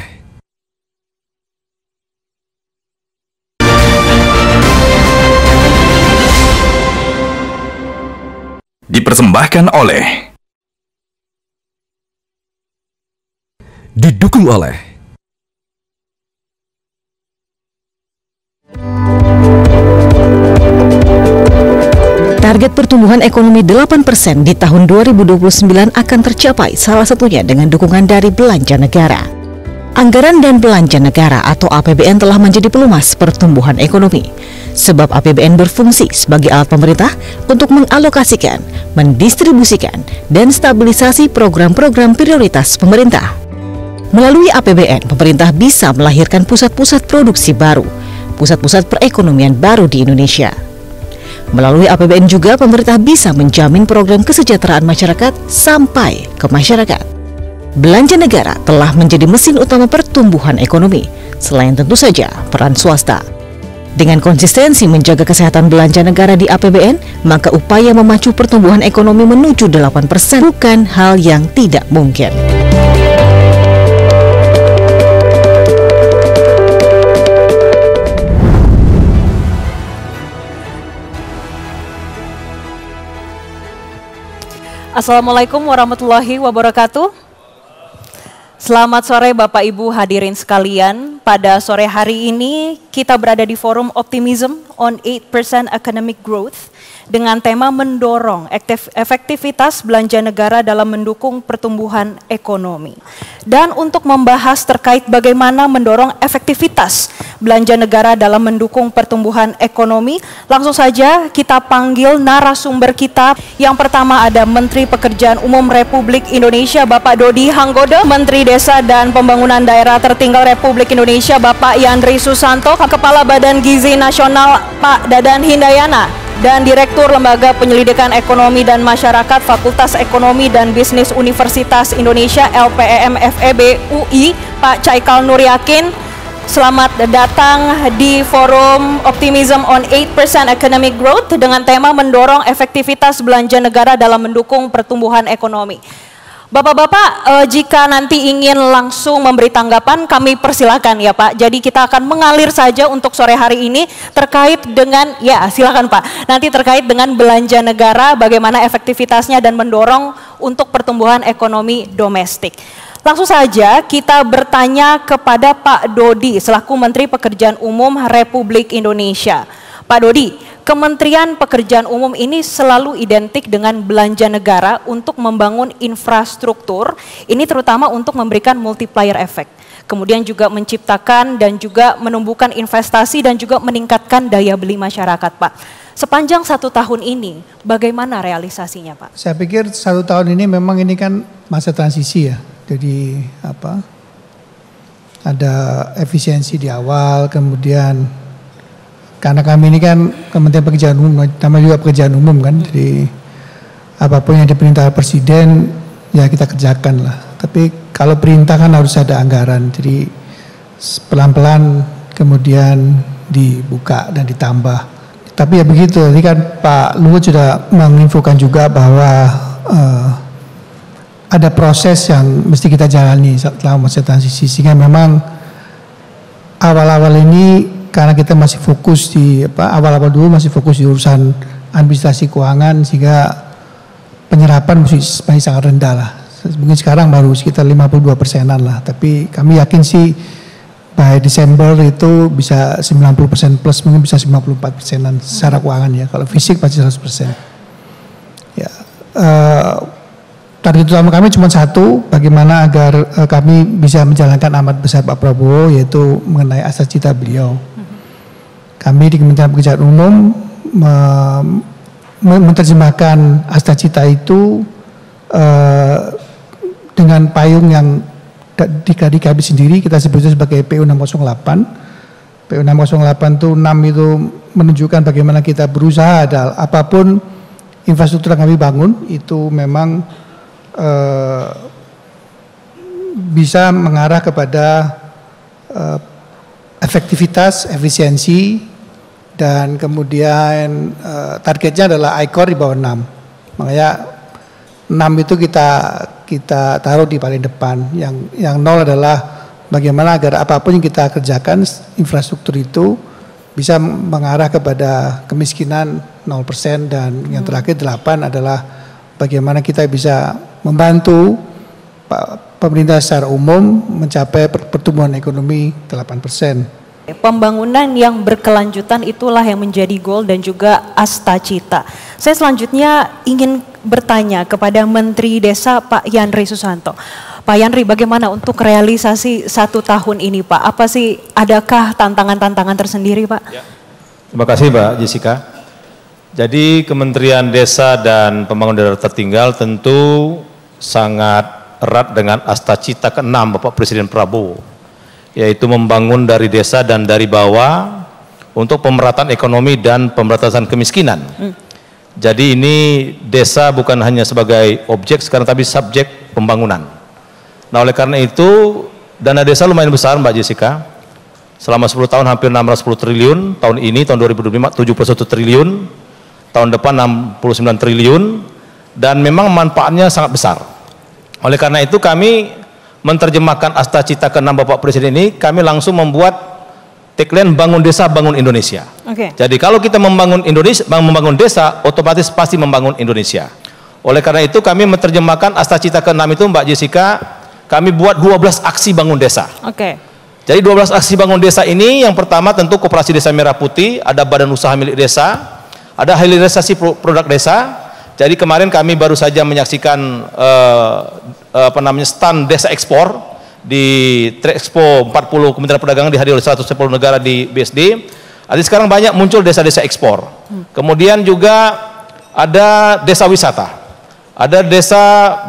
dipersembahkan oleh, didukung oleh Target pertumbuhan ekonomi 8% di tahun 2029 akan tercapai, salah satunya dengan dukungan dari belanja negara. Anggaran dan belanja negara atau APBN telah menjadi pelumas pertumbuhan ekonomi, sebab APBN berfungsi sebagai alat pemerintah untuk mengalokasikan, mendistribusikan, dan stabilisasi program-program prioritas pemerintah. Melalui APBN, pemerintah bisa melahirkan pusat-pusat produksi baru, pusat-pusat perekonomian baru di Indonesia. Melalui APBN juga pemerintah bisa menjamin program kesejahteraan masyarakat sampai ke masyarakat. Belanja negara telah menjadi mesin utama pertumbuhan ekonomi, selain tentu saja peran swasta. Dengan konsistensi menjaga kesehatan belanja negara di APBN, maka upaya memacu pertumbuhan ekonomi menuju 8% bukan hal yang tidak mungkin. Assalamualaikum warahmatullahi wabarakatuh. Selamat sore Bapak Ibu hadirin sekalian. Pada sore hari ini kita berada di forum Optimism on 8% Economic Growth dengan tema mendorong efektivitas belanja negara dalam mendukung pertumbuhan ekonomi. Dan untuk membahas terkait bagaimana mendorong efektivitas belanja negara dalam mendukung pertumbuhan ekonomi, langsung saja kita panggil narasumber kita. Yang pertama ada Menteri Pekerjaan Umum Republik Indonesia Bapak Dodi Hanggodo, Menteri Desa dan Pembangunan Daerah Tertinggal Republik Indonesia Bapak Yandri Susanto, Kepala Badan Gizi Nasional Pak Dadan Hindayana, dan Direktur Lembaga Penyelidikan Ekonomi dan Masyarakat Fakultas Ekonomi dan Bisnis Universitas Indonesia LPEM FEB UI Pak Caikal Nuryakin. Selamat datang di forum Optimism on 8% Economic Growth dengan tema mendorong efektivitas belanja negara dalam mendukung pertumbuhan ekonomi. Bapak-bapak, jika nanti ingin langsung memberi tanggapan, kami persilakan ya Pak. Jadi kita akan mengalir saja untuk sore hari ini terkait dengan, ya silakan Pak, nanti terkait dengan belanja negara, bagaimana efektivitasnya dan mendorong untuk pertumbuhan ekonomi domestik. Langsung saja kita bertanya kepada Pak Dodi selaku Menteri Pekerjaan Umum Republik Indonesia. Pak Dodi, Kementerian Pekerjaan Umum ini selalu identik dengan belanja negara untuk membangun infrastruktur, ini terutama untuk memberikan multiplier effect. Kemudian juga menciptakan dan juga menumbuhkan investasi dan juga meningkatkan daya beli masyarakat Pak. Sepanjang 1 tahun ini, bagaimana realisasinya Pak? Saya pikir 1 tahun ini memang ini kan masa transisi ya. Jadi ada efisiensi di awal, kemudian karena kami ini kan Kementerian Pekerjaan Umum, namanya juga pekerjaan umum kan, jadi apapun yang diperintah Presiden ya kita kerjakan lah. Tapi kalau perintah kan harus ada anggaran, jadi pelan-pelan kemudian dibuka dan ditambah. Tapi ya begitu, tadi kan Pak Luhut sudah menginfokan juga bahwa ada proses yang mesti kita jalani selama masa transisi, sehingga memang awal-awal ini karena kita masih fokus di awal-awal dulu masih fokus di urusan administrasi keuangan, sehingga penyerapan masih sangat rendah lah. Mungkin sekarang baru sekitar 52%-an lah, tapi kami yakin sih by Desember itu bisa 90% plus, mungkin bisa 54%-an secara keuangan ya. Kalau fisik pasti 100%. Ya. Target utama kami cuma satu, bagaimana agar kami bisa menjalankan amanat besar Pak Prabowo, yaitu mengenai asas cita beliau. Kami di Kementerian Pekerjaan Umum menerjemahkan asas cita itu dengan payung yang di kami sendiri, kita sebutnya sebagai PU 608. PU 608 itu 6 itu menunjukkan bagaimana kita berusaha apapun infrastruktur yang kami bangun itu memang bisa mengarah kepada efektivitas, efisiensi, dan kemudian targetnya adalah ICOR di bawah 6. Makanya 6 itu kita taruh di paling depan. Yang 0 adalah bagaimana agar apapun yang kita kerjakan infrastruktur itu bisa mengarah kepada kemiskinan 0%, dan yang terakhir 8 adalah bagaimana kita bisa membantu pemerintah secara umum mencapai pertumbuhan ekonomi 8%. Pembangunan yang berkelanjutan itulah yang menjadi goal dan juga asta cita. Saya selanjutnya ingin bertanya kepada Menteri Desa Pak Yandri Susanto. Pak Yandri, bagaimana untuk realisasi 1 tahun ini Pak? Apa sih, adakah tantangan-tantangan tersendiri Pak? Ya. Terima kasih Mbak Jessica. Jadi Kementerian Desa dan Pembangunan Daerah Tertinggal tentu sangat erat dengan asta cita ke-6 Bapak Presiden Prabowo, yaitu membangun dari desa dan dari bawah untuk pemerataan ekonomi dan pemberantasan kemiskinan. Jadi ini desa bukan hanya sebagai objek sekarang, tapi subjek pembangunan. Nah oleh karena itu dana desa lumayan besar Mbak Jessica. Selama 10 tahun hampir 610 triliun, tahun ini tahun 2025 71 triliun, tahun depan 69 triliun, dan memang manfaatnya sangat besar. Oleh karena itu kami menerjemahkan Asta Cita ke-6 Bapak Presiden ini, kami langsung membuat tagline bangun desa, bangun Indonesia. Jadi kalau kita membangun Indonesia, membangun desa, otomatis pasti membangun Indonesia. Oleh karena itu kami menerjemahkan Asta Cita ke-6 itu Mbak Jessica, kami buat 12 aksi bangun desa. Jadi 12 aksi bangun desa ini, yang pertama tentu Koperasi Desa Merah Putih, ada badan usaha milik desa, ada hilirisasi produk desa. Jadi kemarin kami baru saja menyaksikan stand desa ekspor di Trade Expo 40 Kementerian Perdagangan, dihadiri oleh 110 negara di BSD. Jadi sekarang banyak muncul desa-desa ekspor. Kemudian juga ada desa wisata, ada desa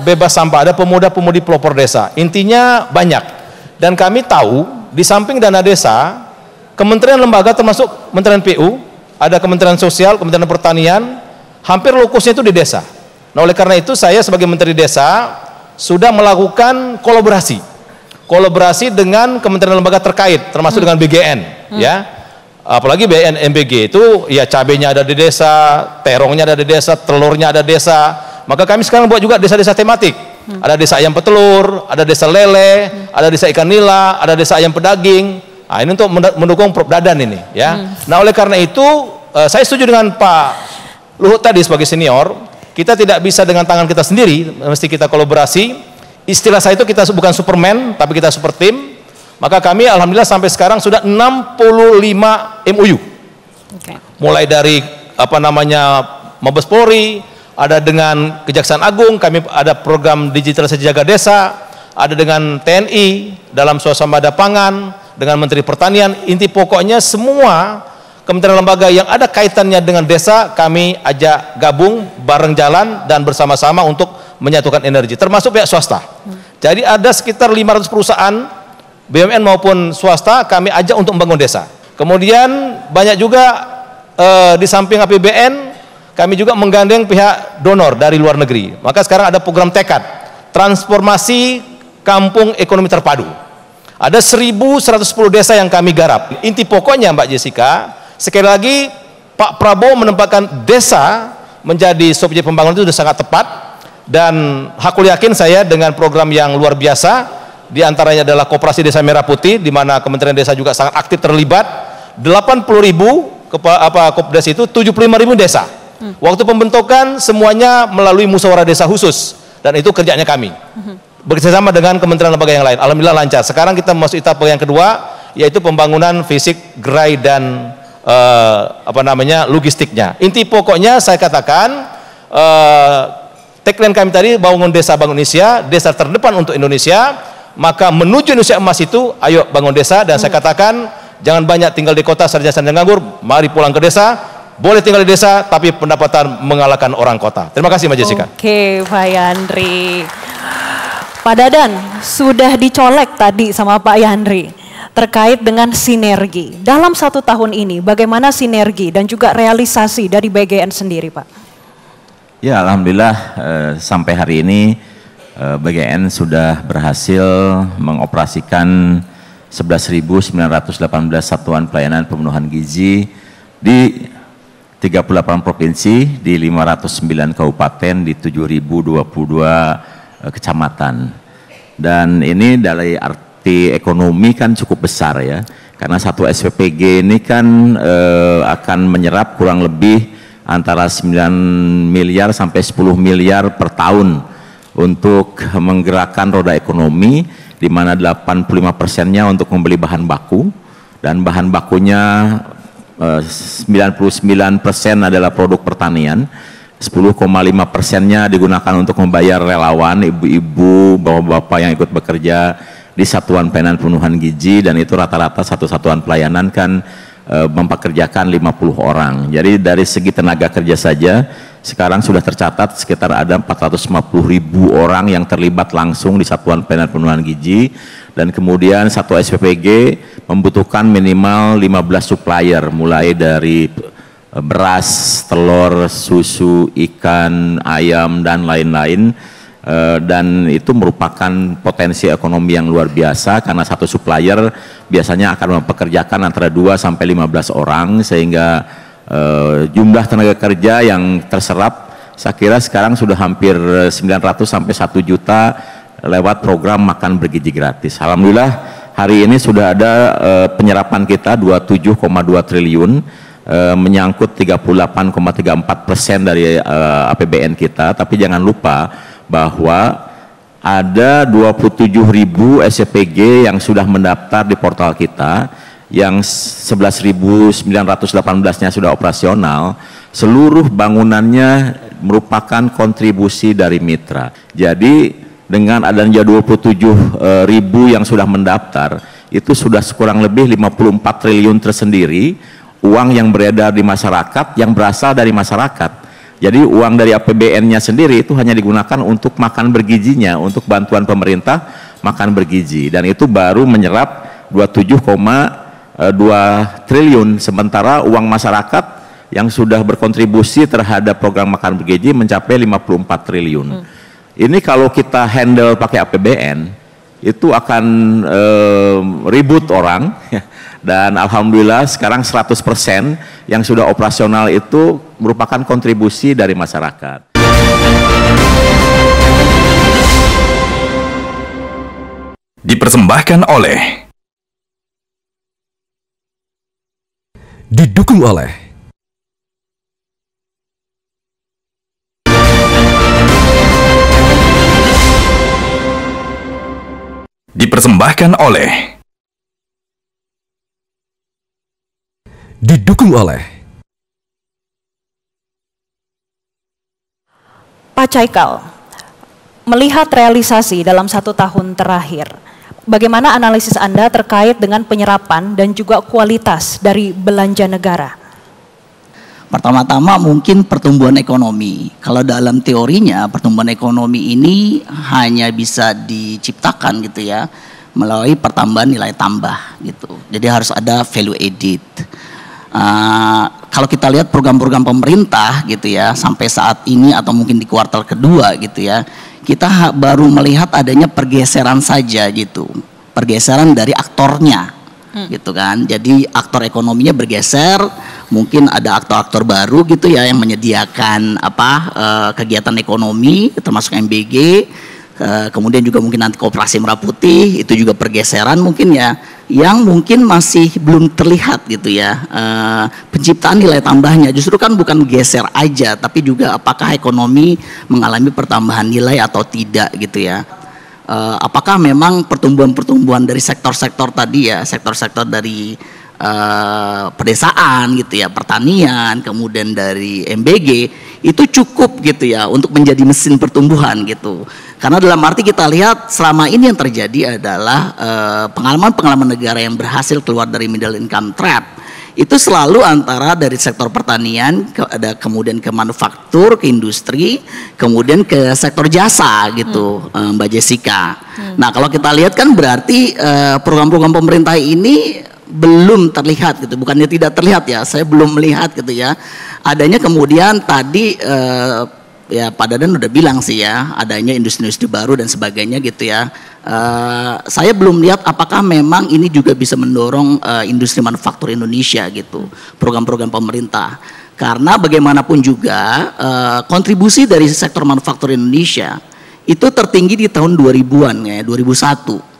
bebas sampah, ada pemuda-pemudi pelopor desa. Intinya banyak. Dan kami tahu di samping dana desa, kementerian lembaga termasuk Kementerian PU, ada Kementerian Sosial, Kementerian Pertanian, hampir lokusnya itu di desa. Nah oleh karena itu saya sebagai Menteri Desa sudah melakukan kolaborasi dengan kementerian lembaga terkait, termasuk dengan BGN, ya. Apalagi BGN MBG itu ya cabenya ada di desa, terongnya ada di desa, telurnya ada di desa. Maka kami sekarang buat juga desa-desa tematik. Ada desa ayam petelur, ada desa lele, ada desa ikan nila, ada desa ayam pedaging. Nah, ini untuk mendukung Prof Dadan ini, ya. Nah, oleh karena itu saya setuju dengan Pak Luhut tadi sebagai senior, kita tidak bisa dengan tangan kita sendiri, mesti kita kolaborasi. Istilah saya itu kita bukan Superman, tapi kita super team. Maka kami alhamdulillah sampai sekarang sudah 65 MOU. Mulai dari Mabes Polri, ada dengan Kejaksaan Agung, kami ada program digitalisasi jaga desa, ada dengan TNI dalam swasembada pangan, dengan Menteri Pertanian. Inti pokoknya semua kementerian lembaga yang ada kaitannya dengan desa kami ajak gabung bareng jalan dan bersama-sama untuk menyatukan energi, termasuk pihak swasta. Jadi ada sekitar 500 perusahaan BUMN maupun swasta kami ajak untuk membangun desa. Kemudian banyak juga di samping APBN kami juga menggandeng pihak donor dari luar negeri. Maka sekarang ada program tekad transformasi kampung ekonomi terpadu. Ada 1.110 desa yang kami garap. Inti pokoknya Mbak Jessica, sekali lagi Pak Prabowo menempatkan desa menjadi subjek pembangunan itu sudah sangat tepat. Dan hakul yakin saya dengan program yang luar biasa, diantaranya adalah Koperasi Desa Merah Putih, di mana Kementerian Desa juga sangat aktif terlibat. 80.000 Kopdes itu 75.000 desa. Waktu pembentukan semuanya melalui musyawarah desa khusus, dan itu kerjanya kami bekerjasama dengan kementerian lembaga yang lain. Alhamdulillah lancar. Sekarang kita masuk tahap yang kedua, yaitu pembangunan fisik, gerai dan logistiknya. Inti pokoknya saya katakan tagline kami tadi, bangun desa bangun Indonesia, desa terdepan untuk Indonesia. Maka menuju Indonesia emas itu, ayo bangun desa. Dan saya katakan jangan banyak tinggal di kota sarjana dan nganggur, mari pulang ke desa. Boleh tinggal di desa, tapi pendapatan mengalahkan orang kota. Terima kasih Mbak Jessica. Oke, Pak Yandri. Pak Dadan, sudah dicolek tadi sama Pak Yandri terkait dengan sinergi. Dalam 1 tahun ini, bagaimana sinergi dan juga realisasi dari BGN sendiri, Pak? Ya, alhamdulillah sampai hari ini BGN sudah berhasil mengoperasikan 11.918 satuan pelayanan pemenuhan gizi di 38 provinsi, di 509 kabupaten, di 7.022 kecamatan. Dan ini dari arti ekonomi kan cukup besar ya, karena satu SPPG ini kan akan menyerap kurang lebih antara 9 miliar sampai 10 miliar per tahun untuk menggerakkan roda ekonomi, di mana 85%-nya untuk membeli bahan baku, dan bahan bakunya 99% adalah produk pertanian, 10,5%-nya digunakan untuk membayar relawan, ibu-ibu, bapak-bapak yang ikut bekerja di satuan pelayanan pemenuhan gizi, dan itu rata-rata satu satuan pelayanan kan mempekerjakan 50 orang. Jadi dari segi tenaga kerja saja sekarang sudah tercatat sekitar ada 450.000 orang yang terlibat langsung di satuan pelayanan pemenuhan gizi, dan kemudian satu SPPG membutuhkan minimal 15 supplier mulai dari beras, telur, susu, ikan, ayam, dan lain-lain. Dan itu merupakan potensi ekonomi yang luar biasa karena satu supplier biasanya akan mempekerjakan antara 2 sampai 15 orang, sehingga jumlah tenaga kerja yang terserap saya kira sekarang sudah hampir 900 sampai 1 juta lewat program makan bergizi gratis. Alhamdulillah hari ini sudah ada penyerapan kita 27,2 triliun, menyangkut 38,34% dari APBN kita. Tapi jangan lupa bahwa ada 27.000 SPG yang sudah mendaftar di portal kita, yang 11.918-nya sudah operasional. Seluruh bangunannya merupakan kontribusi dari mitra. Jadi dengan adanya 27.000 yang sudah mendaftar, itu sudah kurang lebih 54 triliun tersendiri uang yang beredar di masyarakat, yang berasal dari masyarakat. Jadi uang dari APBN-nya sendiri itu hanya digunakan untuk makan bergizinya, untuk bantuan pemerintah makan bergizi, dan itu baru menyerap 27,2 triliun, sementara uang masyarakat yang sudah berkontribusi terhadap program makan bergizi mencapai 54 triliun. Ini kalau kita handle pakai APBN itu akan ribut orang, dan alhamdulillah sekarang 100% yang sudah operasional itu merupakan kontribusi dari masyarakat. Dipersembahkan oleh, didukung oleh dipersembahkan oleh, didukung oleh Pak Caikal. Melihat realisasi dalam 1 tahun terakhir, bagaimana analisis Anda terkait dengan penyerapan dan juga kualitas dari belanja negara? Pertama-tama mungkin pertumbuhan ekonomi. Kalau dalam teorinya pertumbuhan ekonomi ini hanya bisa diciptakan gitu ya melalui pertambahan nilai tambah gitu. Jadi harus ada value added. Kalau kita lihat program-program pemerintah gitu ya sampai saat ini atau mungkin di kuartal kedua gitu ya, kita baru melihat adanya pergeseran saja gitu, pergeseran dari aktornya gitu kan. Jadi aktor ekonominya bergeser, mungkin ada aktor-aktor baru gitu ya yang menyediakan kegiatan ekonomi termasuk MBG, kemudian juga mungkin nanti Koperasi Merah Putih, itu juga pergeseran mungkin ya yang mungkin masih belum terlihat gitu ya. Penciptaan nilai tambahnya justru kan bukan geser aja, tapi juga apakah ekonomi mengalami pertambahan nilai atau tidak gitu ya. Apakah memang pertumbuhan-pertumbuhan dari sektor-sektor tadi ya, sektor-sektor dari pedesaan gitu ya, pertanian, kemudian dari MBG itu cukup gitu ya untuk menjadi mesin pertumbuhan gitu. Karena dalam arti kita lihat selama ini yang terjadi adalah pengalaman-pengalaman negara yang berhasil keluar dari middle income trap itu selalu antara dari sektor pertanian kemudian ke manufaktur, ke industri, kemudian ke sektor jasa gitu, Mbak Jessica. Nah kalau kita lihat kan berarti program-program pemerintah ini belum terlihat gitu, bukannya tidak terlihat ya, saya belum melihat gitu ya. Adanya kemudian tadi ya Pak Dadan udah bilang sih ya, adanya industri-industri baru dan sebagainya gitu ya. Saya belum lihat apakah memang ini juga bisa mendorong industri manufaktur Indonesia gitu, program-program pemerintah. Karena bagaimanapun juga kontribusi dari sektor manufaktur Indonesia itu tertinggi di tahun 2000-an ya, 2001.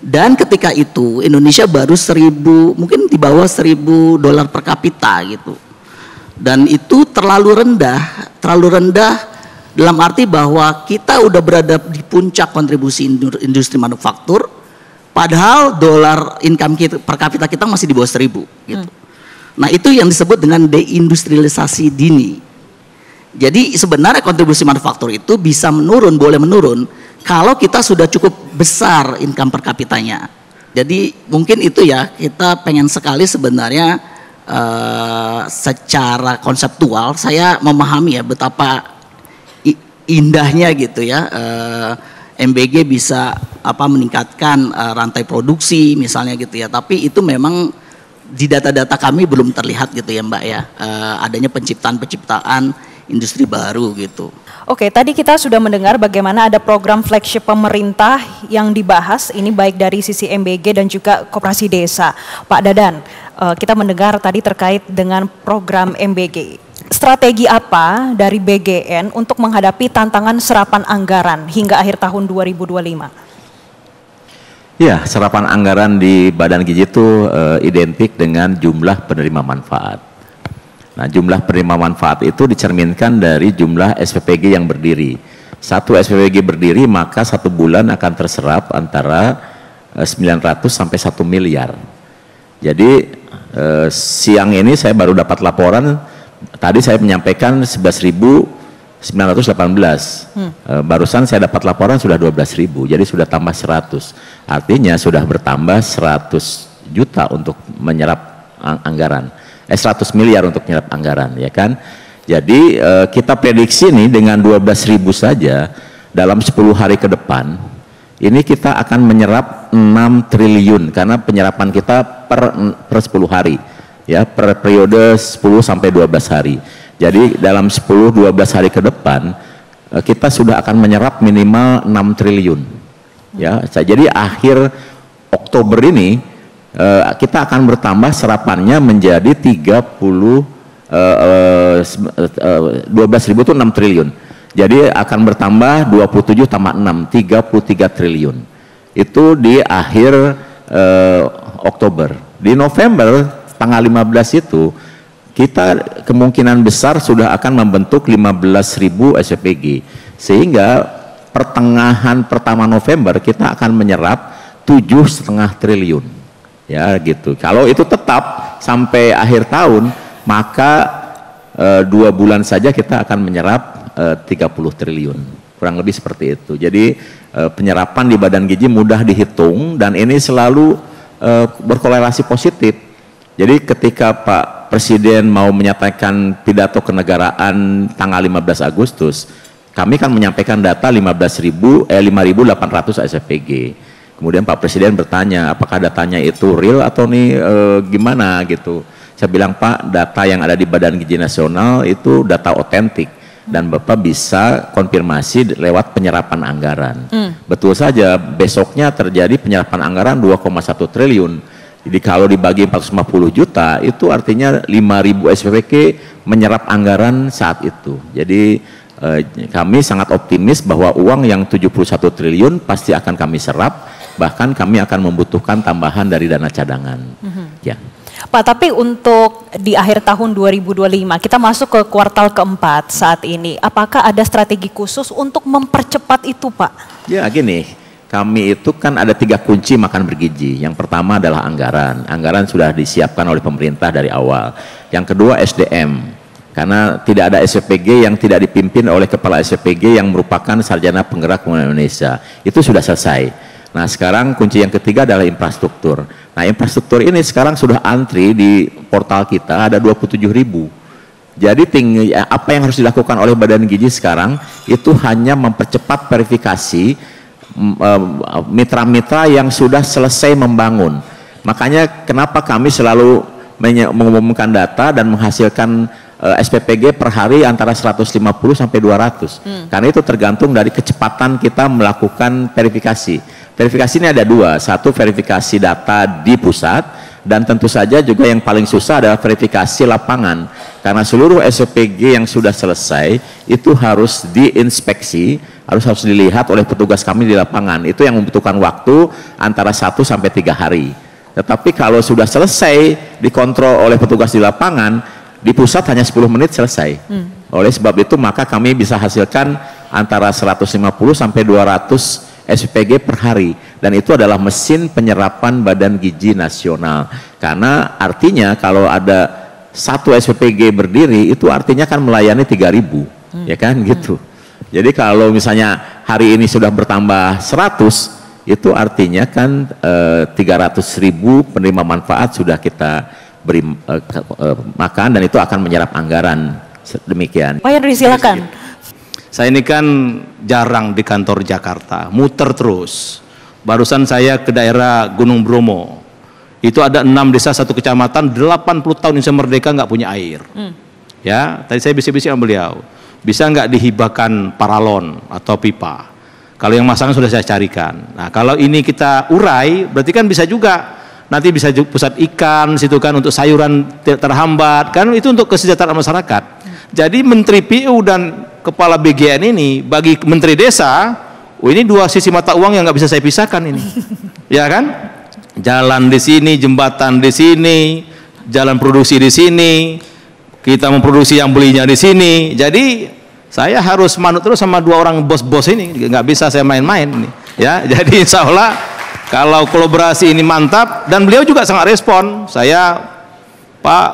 Dan ketika itu Indonesia baru mungkin di bawah $1.000 per kapita gitu. Dan itu terlalu rendah dalam arti bahwa kita udah berada di puncak kontribusi industri manufaktur, padahal dolar income kita, per kapita kita masih di bawah 1.000 gitu. Nah itu yang disebut dengan deindustrialisasi dini. Jadi sebenarnya kontribusi manufaktur itu bisa menurun, boleh menurun kalau kita sudah cukup besar income per kapitanya. Jadi mungkin itu ya, kita pengen sekali sebenarnya secara konseptual saya memahami ya betapa indahnya gitu ya MBG bisa meningkatkan rantai produksi misalnya gitu ya, tapi itu memang di data-data kami belum terlihat gitu ya Mbak ya, adanya penciptaan industri baru gitu. Oke, tadi kita sudah mendengar bagaimana ada program flagship pemerintah yang dibahas, ini baik dari sisi MBG dan juga Koperasi Desa. Pak Dadan, kita mendengar tadi terkait dengan program MBG. Strategi apa dari BGN untuk menghadapi tantangan serapan anggaran hingga akhir tahun 2025? Ya, serapan anggaran di Badan Gizi itu identik dengan jumlah penerima manfaat. Nah, jumlah penerima manfaat itu dicerminkan dari jumlah SPPG yang berdiri. Satu SPPG berdiri maka 1 bulan akan terserap antara 900 sampai 1 miliar. Jadi siang ini saya baru dapat laporan, tadi saya menyampaikan 11.918. Barusan saya dapat laporan sudah 12.000, jadi sudah tambah 100. Artinya sudah bertambah 100 juta untuk menyerap anggaran. 100 miliar untuk menyerap anggaran, ya kan? Jadi kita prediksi nih dengan 12.000 saja dalam 10 hari ke depan, ini kita akan menyerap 6 triliun karena penyerapan kita per 10 hari, ya, per periode 10 sampai 12 hari. Jadi dalam 10-12 hari ke depan kita sudah akan menyerap minimal 6 triliun. Ya, jadi akhir Oktober ini kita akan bertambah serapannya menjadi 12.000 itu 6 triliun. Jadi akan bertambah 27 tambah 6, 33 triliun. Itu di akhir Oktober. Di November tanggal 15 itu kita kemungkinan besar sudah akan membentuk 15.000 SPPG. Sehingga pertengahan pertama November kita akan menyerap 7,5 triliun. Ya gitu. Kalau itu tetap sampai akhir tahun, maka 2 bulan saja kita akan menyerap 30 triliun. Kurang lebih seperti itu. Jadi penyerapan di Badan Gizi mudah dihitung dan ini selalu berkorelasi positif. Jadi ketika Pak Presiden mau menyatakan pidato kenegaraan tanggal 15 Agustus, kami kan menyampaikan data 5.800 SPPG. Kemudian Pak Presiden bertanya, apakah datanya itu real atau nih gimana gitu. Saya bilang, Pak, data yang ada di Badan Gizi Nasional itu data otentik dan Bapak bisa konfirmasi lewat penyerapan anggaran. Betul saja, besoknya terjadi penyerapan anggaran 2,1 triliun. Jadi kalau dibagi 450 juta, itu artinya 5.000 SPPG menyerap anggaran saat itu. Jadi kami sangat optimis bahwa uang yang 71 triliun pasti akan kami serap. Bahkan kami akan membutuhkan tambahan dari dana cadangan. Ya. Pak, tapi untuk di akhir tahun 2025, kita masuk ke kuartal keempat saat ini. Apakah ada strategi khusus untuk mempercepat itu, Pak? Ya, gini, kami itu kan ada 3 kunci makan bergizi. Yang pertama adalah anggaran. Anggaran sudah disiapkan oleh pemerintah dari awal. Yang kedua SDM. Karena tidak ada SPPG yang tidak dipimpin oleh kepala SPPG yang merupakan sarjana penggerak pembangunan Indonesia. Itu sudah selesai. Nah sekarang kunci yang ketiga adalah infrastruktur. Nah infrastruktur ini sekarang sudah antri di portal kita ada 27.000. Jadi apa yang harus dilakukan oleh Badan Gizi sekarang itu hanya mempercepat verifikasi mitra-mitra yang sudah selesai membangun. Makanya kenapa kami selalu mengumumkan data dan menghasilkan SPPG per hari antara 150 sampai 200. Karena itu tergantung dari kecepatan kita melakukan verifikasi. Verifikasi ini ada 2, satu verifikasi data di pusat dan tentu saja juga yang paling susah adalah verifikasi lapangan. Karena seluruh SPPG yang sudah selesai itu harus diinspeksi, harus dilihat oleh petugas kami di lapangan. Itu yang membutuhkan waktu antara 1 sampai 3 hari. Tetapi kalau sudah selesai dikontrol oleh petugas di lapangan, di pusat hanya 10 menit selesai. Oleh sebab itu maka kami bisa hasilkan antara 150 sampai 200 SPPG per hari dan itu adalah mesin penyerapan Badan Gizi Nasional. Karena artinya kalau ada 1 SPPG berdiri itu artinya kan melayani 3.000, ya kan gitu. Jadi kalau misalnya hari ini sudah bertambah 100, itu artinya kan 300.000 penerima manfaat sudah kita beri makan, dan itu akan menyerap anggaran. Demikian. Pak Yandri, silakan. Saya ini kan jarang di kantor Jakarta, muter terus. Barusan saya ke daerah Gunung Bromo. Itu ada 6 desa 1 kecamatan, 80 tahun Indonesia merdeka nggak punya air. Ya, tadi saya bisik-bisik sama beliau. Bisa nggak dihibahkan paralon atau pipa? Kalau yang masangan sudah saya carikan. Nah, kalau ini kita urai, berarti kan bisa juga. Nanti bisa pusat ikan situ kan, untuk sayuran tidak terhambat kan, itu untuk kesejahteraan masyarakat. Jadi Menteri PU dan Kepala BGN ini bagi Menteri Desa, ini 2 sisi mata uang yang nggak bisa saya pisahkan ini. Ya kan? Jalan di sini, jembatan di sini, jalan produksi di sini, kita memproduksi yang belinya di sini. Jadi saya harus manut terus sama 2 orang bos-bos ini, nggak bisa saya main-main ini. Ya, jadi insya Allah kalau kolaborasi ini mantap, dan beliau juga sangat respon. Saya, Pak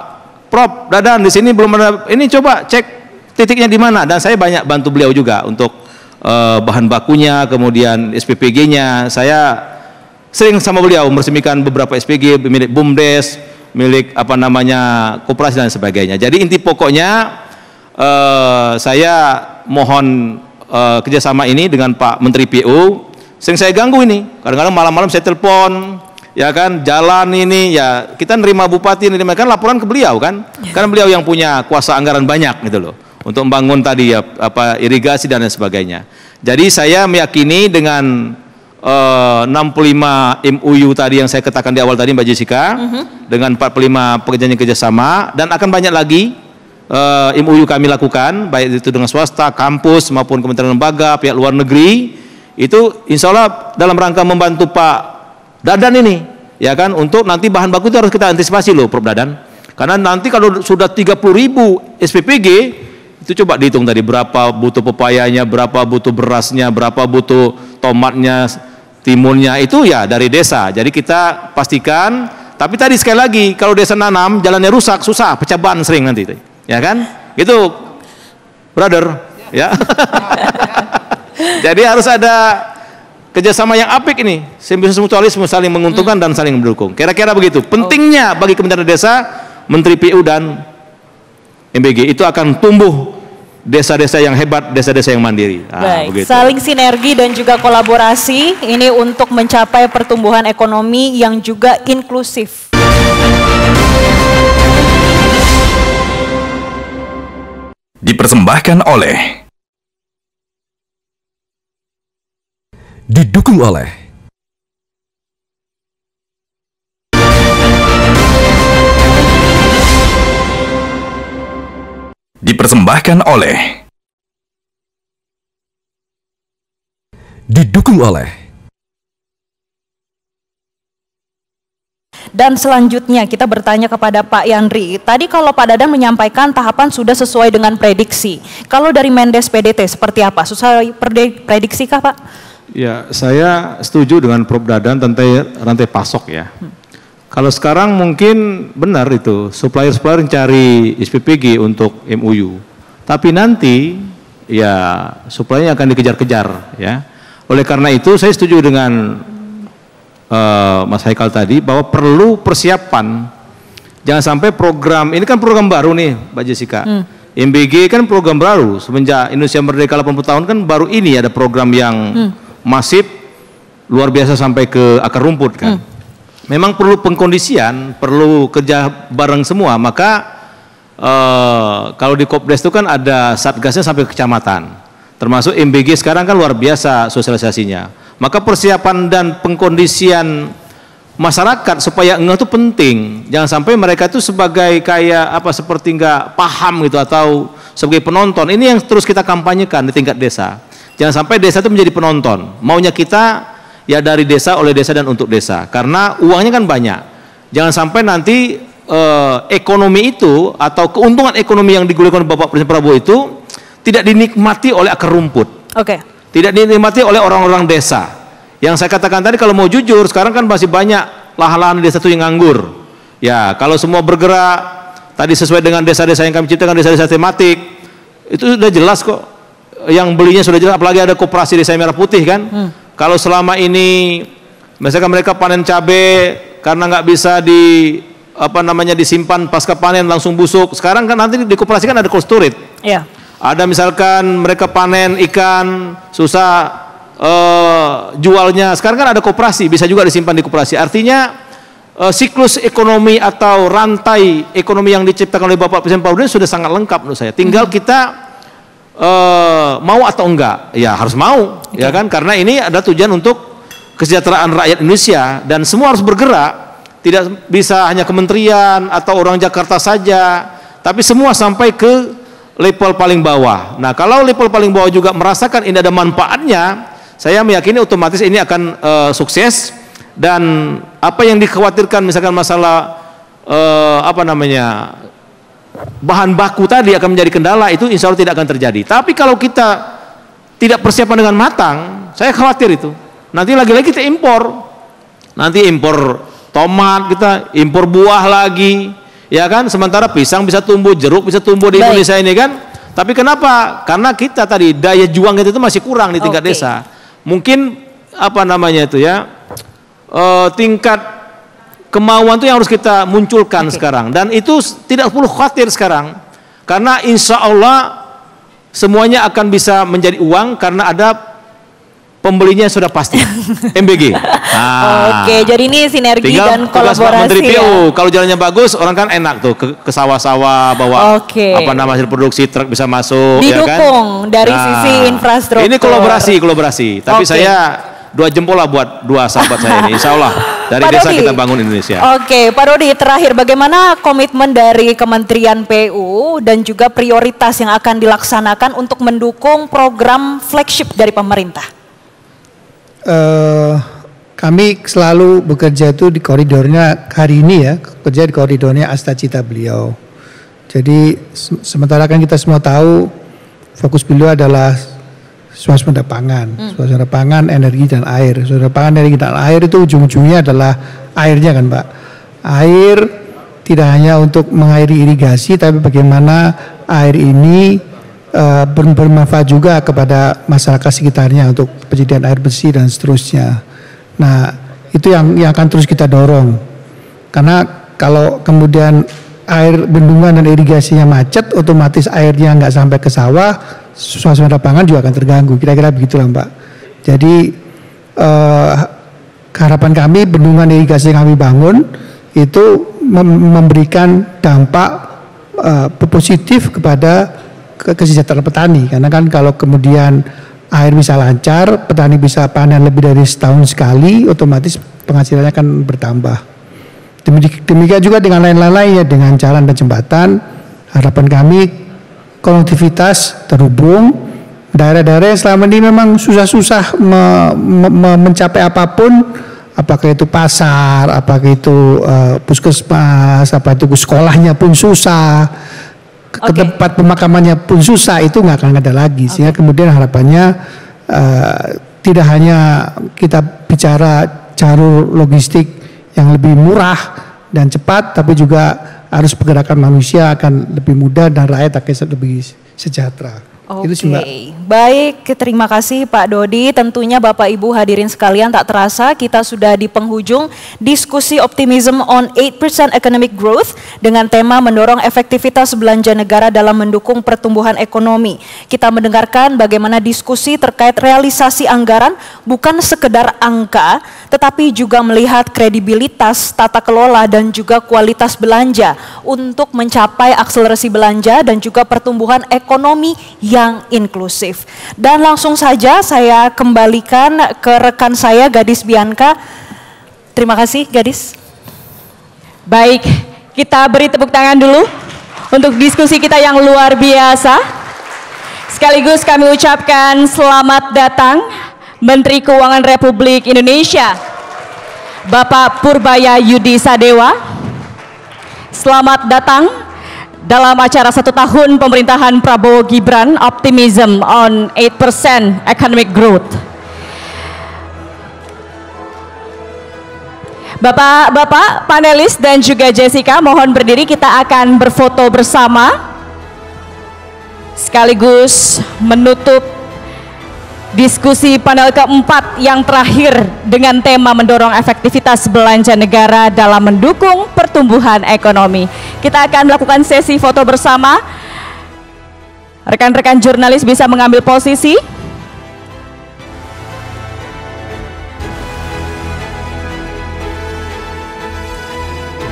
Prof Dadan di sini belum ada, ini coba cek titiknya di mana, dan saya banyak bantu beliau juga untuk bahan bakunya, kemudian SPPG-nya. Saya sering sama beliau meresmikan beberapa SPG milik BUMDes, milik apa namanya koperasi dan sebagainya. Jadi inti pokoknya saya mohon kerjasama ini dengan Pak Menteri PU. Sering saya ganggu ini, kadang-kadang malam-malam saya telepon, ya kan, jalan ini ya kita nerima bupati, nerima kan laporan ke beliau kan, karena beliau yang punya kuasa anggaran banyak gitu loh, untuk membangun tadi ya apa irigasi dan lain sebagainya. Jadi saya meyakini dengan 65 MOU tadi yang saya katakan di awal tadi Mbak Jessica, dengan 45 pekerjaan kerjasama, dan akan banyak lagi MOU kami lakukan, baik itu dengan swasta, kampus maupun kementerian lembaga, pihak luar negeri. Itu insya Allah dalam rangka membantu Pak Dadan ini, ya kan, untuk nanti bahan baku itu harus kita antisipasi loh Prof Dadan, karena nanti kalau sudah 30.000 SPPG, itu coba dihitung tadi berapa butuh pepayanya, berapa butuh berasnya, berapa butuh tomatnya, timunnya, itu ya dari desa. Jadi kita pastikan, tapi tadi sekali lagi kalau desa nanam jalannya rusak, susah, pecah ban sering nanti, ya kan, itu brother, ya. Jadi harus ada kerjasama yang apik ini, simbiosis mutualisme, saling menguntungkan dan saling mendukung. Kira-kira begitu. Pentingnya bagi Kementerian Desa, Menteri PU dan MBG itu akan tumbuh desa-desa yang hebat, desa-desa yang mandiri. Baik, begitu. saling sinergi dan juga kolaborasi ini untuk mencapai pertumbuhan ekonomi yang juga inklusif. Dipersembahkan oleh, didukung oleh dipersembahkan oleh didukung oleh. Dan selanjutnya kita bertanya kepada Pak Yandri. Tadi kalau Pak Dadan menyampaikan tahapan sudah sesuai dengan prediksi. Kalau dari Mendes PDT seperti apa? Sesuai prediksi kah Pak? Ya, saya setuju dengan Prof Dadan tentang rantai pasok ya. Kalau sekarang mungkin benar itu, supplier-supplier cari SPPG untuk MOU. Tapi nanti ya suppliernya akan dikejar-kejar ya. Oleh karena itu saya setuju dengan Mas Haikal tadi bahwa perlu persiapan. Jangan sampai program, ini kan program baru nih Mbak Jessica. MBG kan program baru, semenjak Indonesia merdeka 80 tahun kan baru ini ada program yang masif, luar biasa sampai ke akar rumput kan. Memang perlu pengkondisian, perlu kerja bareng semua. Maka kalau di Kopdes itu kan ada satgasnya sampai kecamatan, termasuk MBG sekarang kan luar biasa sosialisasinya. Maka persiapan dan pengkondisian masyarakat supaya itu penting. Jangan sampai mereka itu sebagai kayak apa, seperti nggak paham gitu, atau sebagai penonton. Ini yang terus kita kampanyekan di tingkat desa. Jangan sampai desa itu menjadi penonton. Maunya kita ya dari desa, oleh desa, dan untuk desa. Karena uangnya kan banyak. Jangan sampai nanti ekonomi itu atau keuntungan ekonomi yang digulirkan Bapak Presiden Prabowo itu tidak dinikmati oleh akar rumput. Tidak dinikmati oleh orang-orang desa. Yang saya katakan tadi, kalau mau jujur, sekarang kan masih banyak lahan-lahan desa itu yang nganggur. Ya, kalau semua bergerak tadi sesuai dengan desa-desa yang kami ciptakan, desa-desa tematik, itu sudah jelas kok. Yang belinya sudah jelas, apalagi ada koperasi desa merah putih kan. Kalau selama ini misalkan mereka panen cabai karena nggak bisa disimpan pasca panen langsung busuk. Sekarang kan nanti dikoperasikan ada cold storage. Iya. Ada misalkan mereka panen ikan susah jualnya. Sekarang kan ada koperasi, bisa juga disimpan di koperasi. Artinya siklus ekonomi atau rantai ekonomi yang diciptakan oleh Bapak Presiden Pak Presiden sudah sangat lengkap menurut saya. Tinggal kita mau atau enggak. Ya harus mau, ya kan? Karena ini ada tujuan untuk kesejahteraan rakyat Indonesia dan semua harus bergerak. Tidak bisa hanya kementerian atau orang Jakarta saja, tapi semua sampai ke level paling bawah. Nah, kalau level paling bawah juga merasakan ini ada manfaatnya, saya meyakini otomatis ini akan sukses. Dan apa yang dikhawatirkan misalkan masalah bahan baku tadi akan menjadi kendala, itu insya Allah tidak akan terjadi. Tapi kalau kita tidak persiapan dengan matang, saya khawatir itu. Nanti lagi-lagi kita impor. Nanti impor tomat, kita impor buah lagi, ya kan? Sementara pisang bisa tumbuh, jeruk bisa tumbuh di Indonesia ini kan? Tapi kenapa? Karena kita tadi daya juang kita itu masih kurang di tingkat desa. Mungkin tingkat kemauan itu yang harus kita munculkan sekarang. Dan itu tidak perlu khawatir sekarang, karena insya Allah semuanya akan bisa menjadi uang karena ada pembelinya sudah pasti. MBG. Oke, jadi ini sinergi tinggal dan kolaborasi. Menteri PU, kalau jalannya bagus, orang kan enak tuh ke sawah-sawah bawa hasil produksi, truk bisa masuk. Didukung ya kan? dari sisi infrastruktur. Ini kolaborasi. Tapi saya 2 jempol lah buat 2 sahabat saya ini. Insya Allah dari Pak desa Dodi, kita bangun Indonesia. Oke, Pak Dodi, terakhir bagaimana komitmen dari Kementerian PU dan juga prioritas yang akan dilaksanakan untuk mendukung program flagship dari pemerintah? Kami selalu bekerja itu di koridornya hari ini ya, kerja di koridornya Astacita beliau. Jadi sementara kan kita semua tahu fokus beliau adalah swasembada pangan, swasembada pangan, energi dan air. Swasembada pangan, energi dan air itu ujung-ujungnya adalah airnya kan Pak. Air tidak hanya untuk mengairi irigasi, tapi bagaimana air ini bermanfaat juga kepada masyarakat sekitarnya untuk penyediaan air bersih dan seterusnya. Nah, itu yang akan terus kita dorong. Karena kalau kemudian air bendungan dan irigasinya macet, otomatis airnya nggak sampai ke sawah, swasembada pangan juga akan terganggu. Kira-kira begitulah Mbak. Jadi harapan kami bendungan irigasi yang kami bangun itu memberikan dampak positif kepada kesejahteraan petani, karena kan kalau kemudian air bisa lancar, petani bisa panen lebih dari setahun sekali, otomatis penghasilannya akan bertambah. Demikian juga dengan lain-lain ya, dengan jalan dan jembatan. Harapan kami konektivitas terhubung, daerah-daerah yang selama ini memang susah-susah mencapai apapun, apakah itu pasar, apakah itu puskesmas, apa itu sekolahnya pun susah. Ke tempat pemakamannya pun susah, itu nggak akan ada lagi. Sehingga kemudian harapannya tidak hanya kita bicara jalur logistik yang lebih murah dan cepat, tapi juga harus pergerakan manusia akan lebih mudah dan rakyat akan lebih sejahtera. Itu sih Mbak. Baik, terima kasih Pak Dodi. Tentunya Bapak Ibu hadirin sekalian, tak terasa kita sudah di penghujung diskusi Optimism on 8% Economic Growth dengan tema mendorong efektivitas belanja negara dalam mendukung pertumbuhan ekonomi. Kita mendengarkan bagaimana diskusi terkait realisasi anggaran bukan sekedar angka, tetapi juga melihat kredibilitas, tata kelola dan juga kualitas belanja untuk mencapai akselerasi belanja dan juga pertumbuhan ekonomi yang inklusif. Dan langsung saja saya kembalikan ke rekan saya Gadis Bianca. Terima kasih Gadis. Baik, kita beri tepuk tangan dulu untuk diskusi kita yang luar biasa. Sekaligus kami ucapkan selamat datang Menteri Keuangan Republik Indonesia Bapak Purbaya Yudi Sadewa. Selamat datang dalam acara 1 tahun pemerintahan Prabowo Gibran, Optimism on 8% Economic Growth. Bapak-bapak, panelis dan juga Jessica, mohon berdiri, kita akan berfoto bersama sekaligus menutup diskusi panel keempat yang terakhir dengan tema mendorong efektivitas belanja negara dalam mendukung pertumbuhan ekonomi. Kita akan melakukan sesi foto bersama. Rekan-rekan jurnalis bisa mengambil posisi.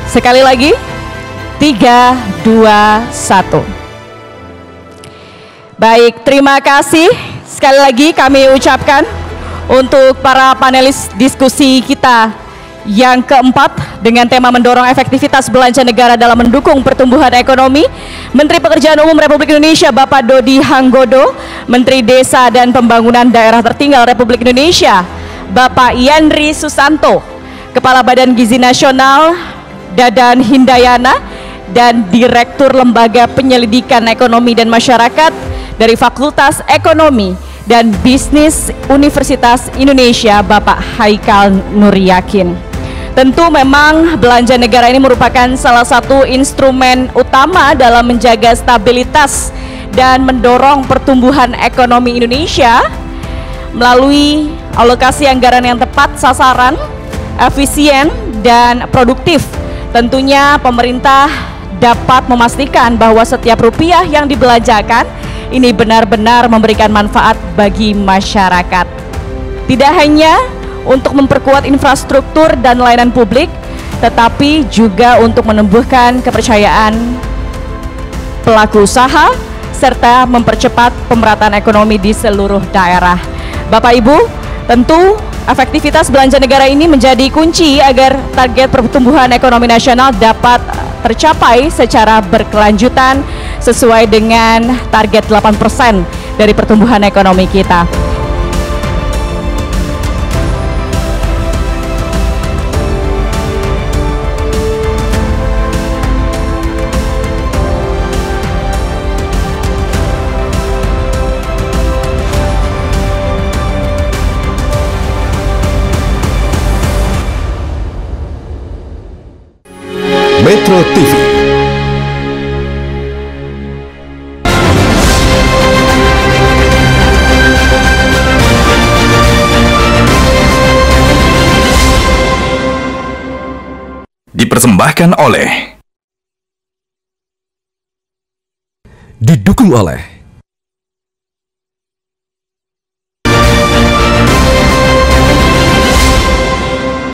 Sekali lagi, 3, 2, 1. Baik, terima kasih. Sekali lagi kami ucapkan untuk para panelis diskusi kita yang keempat dengan tema mendorong efektivitas belanja negara dalam mendukung pertumbuhan ekonomi, Menteri Pekerjaan Umum Republik Indonesia Bapak Dodi Hanggodo, Menteri Desa dan Pembangunan Daerah Tertinggal Republik Indonesia Bapak Yandri Susanto, Kepala Badan Gizi Nasional Dadan Hindayana, dan Direktur Lembaga Penyelidikan Ekonomi dan Masyarakat dari Fakultas Ekonomi dan Bisnis Universitas Indonesia Bapak Haikal Nuryakin. Tentu memang belanja negara ini merupakan salah satu instrumen utama dalam menjaga stabilitas dan mendorong pertumbuhan ekonomi Indonesia melalui alokasi anggaran yang tepat sasaran, efisien dan produktif. Tentunya pemerintah dapat memastikan bahwa setiap rupiah yang dibelanjakan ini benar-benar memberikan manfaat bagi masyarakat. Tidak hanya untuk memperkuat infrastruktur dan layanan publik, tetapi juga untuk menumbuhkan kepercayaan pelaku usaha serta mempercepat pemerataan ekonomi di seluruh daerah. Bapak Ibu, tentu efektivitas belanja negara ini menjadi kunci agar target pertumbuhan ekonomi nasional dapat tercapai secara berkelanjutan sesuai dengan target 8% dari pertumbuhan ekonomi kita. Metro TV. Dipersembahkan oleh, didukung oleh